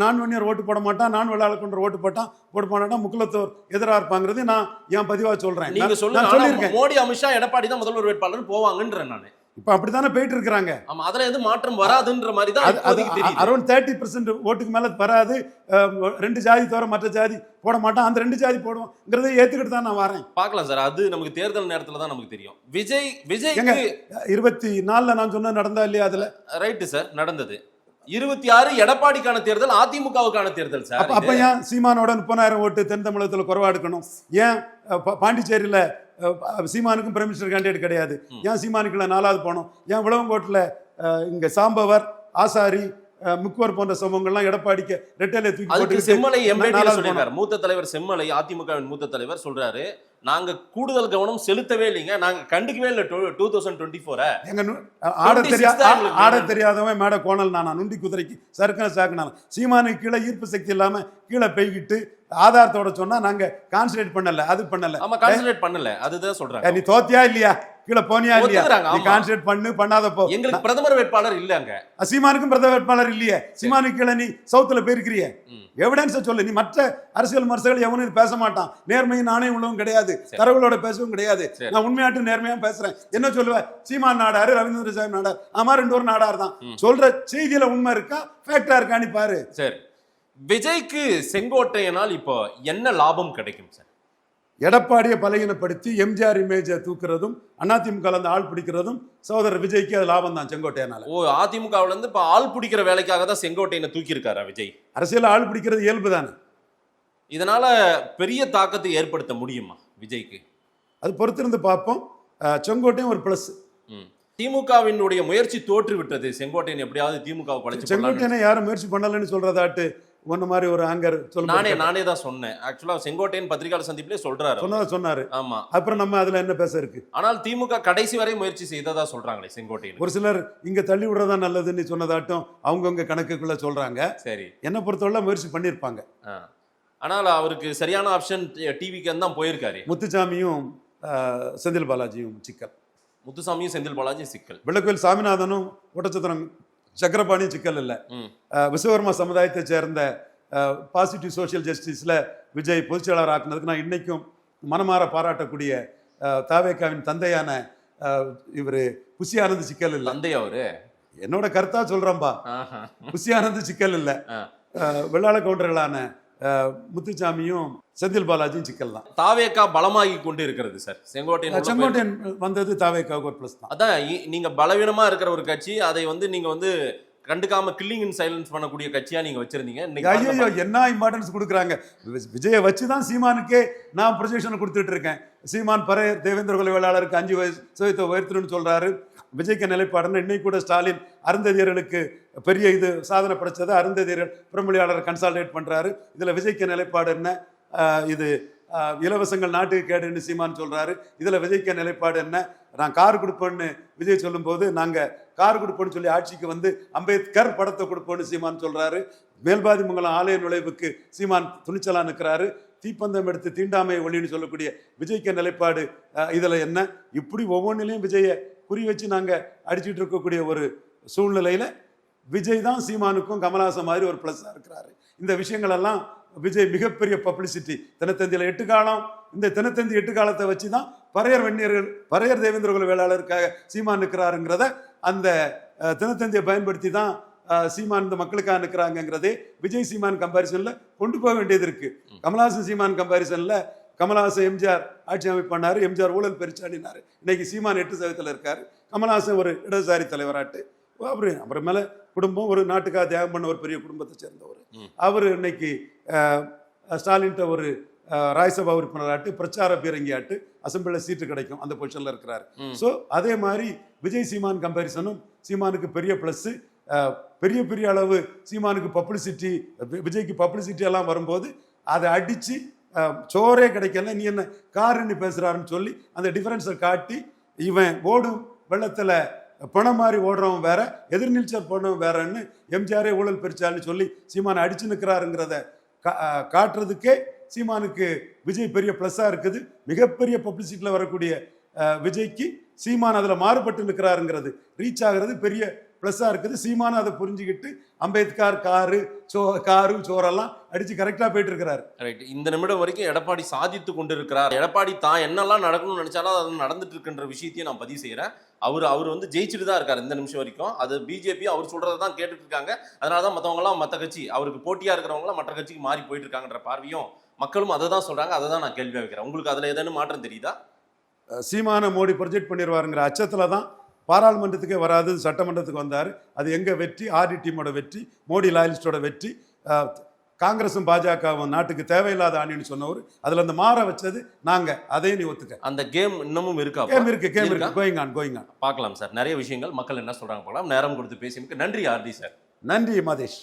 நான் வன்னியர் ஓட்டு போட மாட்டான், நான் வெள்ளாள கவுண்டர் ஓட்டு போட மாட்டான், முக்குலத்தோர் எதிராக இருப்பாங்கிறது நான் என் பதிவா சொல்றேன். நீங்க சொல்லுங்க, மோடி, அமித்ஷா, எடப்பாடி தான் முதல்வர் வேட்பாளர் போவாங்கன்றேன் நானு. இப்ப அப்படித்தானே போயிட்டு இருக்காங்க. ஆமா, அதுல எது மாற்றம் வராதுன்ற மாதிரி தான். அரௌண்ட் 30% ஓட்டுக்கு மேல வராது. 2 ஜாதி தவிர மற்ற ஜாதி போட மாட்டான், அந்த 2 ஜாதி போடுவோங்கிறத ஏத்துக்கிட்டு தான் நான் வரேன். பார்க்கலாம் சார், அது நமக்கு தேர்தல் நேரத்துல தான் நமக்கு தெரியும். விஜய் 24ல நான் சொன்ன நடந்தா இல்லையா? அதுல ரைட்டு சார், நடந்தது. 26 எடப்பாடிக்கான தேர்தல், அதிமுகவுக்கான தேர்தல் சார். அப்ப ஏன் சீமானோட 30,000 ஓட்டு தென் தமிழகத்துல குறைவா எடுக்கணும்? ஏன் பாண்டிச்சேரியில சீமானுக்கும் பிரைம் மினிஸ்டர் கேண்டிடேட் கிடையாது? ஏன் சீமானுக்குள்ள 4வது போனோம்? ஏன் விளவங்கோட்டில் இங்க சாம்பவர், ஆசாரி, முக்குவர் போன்ற சம்பவங்கள்லாம் எடப்பாடிக்கு ரெட்டையில தூக்கி செம்மலை மூத்த தலைவர் செம்மலை, அதிமுகவின் மூத்த தலைவர் சொல்றாரு, நாங்க கூடுதல் கவனம் செலுத்தவே இல்லைங்க, நாங்க கண்டுக்கவே இல்லை 2024. ஆட தெரியாதவன் மேட கோணல் நானா, நுண்டி குதிரைக்கு சறுக்க சாக்குனாலும் சீமானுக்கு கீழே ஈர்ப்பு சக்தி இல்லாம கீழே பெய்கிட்டு ஆதாரத்தோட சொன்னா நாங்க கான்சன்ட்ரேட் பண்ணல, அது பண்ணல. ஆமா, கான்சன்ட்ரேட் பண்ணல, அதுதான் சொல்றாங்க. நீ தோத்தியா இல்லையா, கீழே போனியா இல்லையா, நீ கான்சன்ட்ரேட் பண்ணாத போ. எங்களுக்கு பிரதமர் வேட்பாளர் இல்லங்க. சீமானுக்கும் பிரதமர் வேட்பாளர் இல்லையே. சீமானுக்கு கீழே நீ சவுத்துல போயிருக்கிறிய, எவிடன்ஸை சொல்லு. நீ மற்ற அரசியல் விமர்சகர்கள் எவனும் பேச மாட்டான். நேர்மையும் நாணயம் உள்ளவும் கிடையாது, தரவுகளோட பேசவும் கிடையாது. நான் உண்மையாட்டு நேர்மையா பேசுறேன். என்ன சொல்லுவேன்? சீமான் நாடாரு, ரவீந்திர சாமி நாடார், ஆமா 2 பேரும் நாடார் தான். சொல்ற செய்தியில உண்மை இருக்கா, ஃபேக்டா இருக்கான்னு பாரு. சரி, விஜய்க்கு செங்கோட்டையனால் இப்போ என்ன லாபம் கிடைக்கும் சார்? எடப்பாடியை பலகீனப்படுத்தி எம்ஜிஆர் இமேஜை தூக்குறதும் அதிமுக ஆள் பிடிக்கிறதும் சகோதரர் விஜய்க்கு அது லாபம் தான் செங்கோட்டையனால. அதிமுகவுல இருந்து இப்ப ஆள் பிடிக்கிற வேலைக்காக தான் செங்கோட்டையனை தூக்கி இருக்காரா விஜய்? அரசியல் ஆள் பிடிக்கிறது இயல்பு தானே. இதனால பெரிய தாக்கத்தை ஏற்படுத்த முடியுமா விஜய்க்கு? அது பொறுத்திருந்து பார்ப்போம். செங்கோட்டையும் ஒரு பிளஸ். திமுகவினுடைய முயற்சி தோற்று விட்டது. செங்கோட்டையன் எப்படியாவது திமுக படைச்சு, செங்கோட்டையனை யாரும் முயற்சி பண்ணலன்னு சொல்றதாட்டு ஒன்ன மாதிரி ஒரு ஆங்கர் நானே தான் சொன்னேன். ஆக்சுவலா செங்கோட்டையன் பத்திரிகையாளர் சந்திப்பிலே சொன்னாரு. ஆமா, அப்புறம் நம்ம அதுல என்ன பேச இருக்கு? ஆனால் திமுக கடைசி வரை முயற்சி செய்ததா சொல்றாங்களே செங்கோட்டையன். ஒரு சிலர் இங்க தள்ளி விடுறதா நல்லதுன்னு சொன்னதாட்டும் அவங்கவுங்க கணக்குக்குள்ள சொல்றாங்க. சரி, என்ன பொறுத்தவரை முயற்சி பண்ணிருப்பாங்க. ஆனால் அவருக்கு சரியான ஆப்ஷன் டிவிக்கு தான் போயிருக்காரு. முத்துசாமியும் செந்தில் பாலாஜியும் சிக்கல். முத்துசாமியும் செந்தில் பாலாஜி சிக்கல். வெள்ளக்கோயில் சாமிநாதனும் ஒட்டச்சத்திரம் சக்கரபாணியும் சிக்கல் இல்லை. விஸ்வகர்மா சமுதாயத்தை சேர்ந்த பாசிட்டிவ் சோசியல் ஜஸ்டிஸ்ல விஜய் பொதுச்செயலாளர் ஆக்குனதுக்கு நான் இன்னைக்கும் மனமாற பாராட்டக்கூடிய தாவேக்காவின் தந்தையான இவரு புஷி ஆனந்த் சிக்கல் இல்லை. தந்தை அவரு என்னோட கருத்தா சொல்றேன்பா. புஷி ஆனந்த் சிக்கல் இல்லை. வெள்ளாள கவுண்டர்களான முத்துசாமியும் செந்தில் பாலாஜியும் சிக்கல் தான். தாவேக்கா பலமாகி கொண்டு இருக்கிறது சார். செங்கோட்டையன் வந்தது தாவேக்காவுக்கு ஒரு பிளஸ் தான். அதான் நீங்க பலவீனமா இருக்கிற ஒரு கட்சி, அதை நீங்க கண்டுக்காம கில்லிங் இன் சைலன்ஸ் பண்ணக்கூடிய கட்சியா நீங்க வச்சிருந்தீங்க. ஐயோ, என்ன இம்பார்ட்டன்ஸ் கொடுக்குறாங்க. விஜயை வச்சுதான் சீமானுக்கே நான் ப்ரொஜெக்ஷன் கொடுத்துட்டு இருக்கேன். சீமான் பரையர் தேவேந்திர குல வேளாளருக்கு 5% உயர்த்தணும்னு சொல்றாரு. விஜய்க்கு நிலைப்பாடுன்னு இன்னைக்கு கூட ஸ்டாலின் அருந்ததியர்களுக்கு பெரிய இது சாதனை படைச்சதை அருந்ததியர்கள் புறமொழியாளர் கன்சால்டேட் பண்றாரு. இதுல விஜய்க்கு நிலைப்பாடு என்ன? இது இலவசங்கள் நாட்டுக்கு கேடுன்னு சீமான் சொல்றாரு. இதுல விஜய்க்கு நிலைப்பாடு என்ன? நான் கார் கொடுப்பேன்னு விஜய் சொல்லும் போது நாங்க கார் கொடுப்போன்னு சொல்லி ஆட்சிக்கு வந்து அம்பேத்கர் படத்தை கொடுப்போன்னு சீமான் சொல்றாரு. மேல்பாதிமங்கலம் ஆலய நுழைவுக்கு சீமான் துணிச்சலா நிற்கிறாரு. தீப்பந்தம் எடுத்து தீண்டாமை ஒளின்னு சொல்லக்கூடிய விஜய்க்கு நிலைப்பாடு இதுல என்ன? இப்படி ஒவ்வொன்றிலையும் விஜயை குறி வச்சு நாங்க அடிச்சுட்டு இருக்கக்கூடிய ஒரு சூழ்நிலையில விஜய் தான் சீமானுக்கும் கமலஹாசன் மாதிரி ஒரு பிளஸ்ஸா இருக்கிறாரு. இந்த விஷயங்கள் எல்லாம் விஜய் மிகப்பெரிய பப்ளிசிட்டி. தினத்தந்தியில 8 காலம், இந்த தினத்தந்தி 8 காலத்தை வச்சு தான் பறையர் தேவேந்திர குல வேளாளருக்காக சீமான் நிற்கிறாருங்கிறத அந்த தினத்தந்தியை பயன்படுத்தி தான் சீமான் இந்த மக்களுக்காக நிற்கிறாங்கிறதே விஜய் சீமான் கம்பாரிசன்ல கொண்டு போக வேண்டியது இருக்கு. கமலஹாசன் சீமான் கம்பாரிசன்ல கமலஹாசன் எம்ஜிஆர் ஆட்சி அமைப்பு பண்ணாரு, எம்ஜிஆர் ஊழல் பெருச்சாடினாரு. இன்னைக்கு சீமான் 8% இருக்காரு. கமலஹாசன் ஒரு இடதுசாரி தலைவராட்டு. அப்புறமேல குடும்பம் ஒரு நாட்டுக்காக தியாகம் பண்ண ஒரு பெரிய குடும்பத்தை சேர்ந்தவர். அவர் இன்னைக்கு ஸ்டாலின்ட்ட ஒரு ராஜ்யசபா உறுப்பினராட்டு, பிரச்சார பீரங்கியாட்டு, அசம்பிளில் சீட்டு கிடைக்கும் அந்த பொசிஷன்ல இருக்கிறாரு. ஸோ அதே மாதிரி விஜய் சீமான் கம்பேரிசனும் சீமானுக்கு பெரிய பிளஸ். பெரிய பெரிய அளவு சீமானுக்கு பப்ளிசிட்டி, விஜய்க்கு பப்ளிசிட்டி எல்லாம் வரும்போது அதை அடிச்சு சோறே கிடைக்கல, நீ என்ன காருன்னு பேசுறாருன்னு சொல்லி அந்த டிஃபரன்ஸை காட்டி, இவன் ஓடும் வெள்ளத்துல பணம் மாதிரி ஓடுறவன் வேற, எதிர்நீச்சல் போனவன் வேறன்னு எம்ஜிஆரே ஊழல் பெருச்சாலும் சொல்லி சீமானை அடிச்சு நிற்கிறாருங்கிறத காட்டுறதுக்கே சீமானுக்கு விஜய் பெரிய பிளஸ்ஸா இருக்குது. மிகப்பெரிய பப்ளிசிட்டியில் வரக்கூடிய விஜய்க்கு சீமான் அதில் மாறுபட்டு நிற்கிறாருங்கிறது ரீச் ஆகிறது பெரிய ப்ளஸ்ஸாக இருக்குது. சீமானும் அதை புரிஞ்சுக்கிட்டு அம்பேத்கர் காரு சோறெல்லாம் அடிச்சு கரெக்டாக போயிட்டு இருக்கிறாரு. ரைட். இந்த நிமிடம் வரைக்கும் எடப்பாடி சாதித்து கொண்டு இருக்கிறார். எடப்பாடி தான் என்னெல்லாம் நடக்கணும்னு நினைச்சாலும் அது நடந்துட்டு இருக்குன்ற விஷயத்தையும் நான் பதிவு செய்கிறேன். அவர் வந்து ஜெயிச்சுட்டு தான் இருக்காரு இந்த நிமிஷம் வரைக்கும். அது பிஜேபி அவர் சொல்றதை தான் கேட்டுட்டு இருக்காங்க. அதனால தான் மற்றவங்களாம் மற்ற கட்சி அவருக்கு போட்டியாக இருக்கிறவங்களாம் மற்ற கட்சிக்கு மாறி போயிட்டு இருக்காங்கன்ற பார்வையும் மக்களும் அதை தான் சொல்றாங்க. அதை தான் நான் கேள்வி வைக்கிறேன். உங்களுக்கு அதில் ஏதேனும் மாற்றம் தெரியுதா? சீமான மோடி ப்ரொஜெக்ட் பண்ணிடுவாருங்கிற அச்சத்தில் தான் பாராளுமன்றத்துக்கே வராது, சட்டமன்றத்துக்கு வந்தார். அது எங்கள் வெற்றி, ஆர்டி டீமோட வெற்றி, மோடி லாயலிஸ்டோட வெற்றி. காங்கிரஸும் பாஜகவும் நாட்டுக்கு தேவையில்லாத ஆணின்னு சொன்னவர். அதில் அந்த மாற வச்சது நாங்கள். அதையும் நீ ஒத்துக்க. அந்த கேம் இன்னமும் இருக்கா? கேம் இருக்கு. Going on. பார்க்கலாம் சார். நிறைய விஷயங்கள் மக்கள் என்ன சொல்றாங்க பார்க்கலாம். நேரம் கொடுத்து பேசியதுக்கு நன்றி ஆர்டி சார். நன்றி மதேஷ்.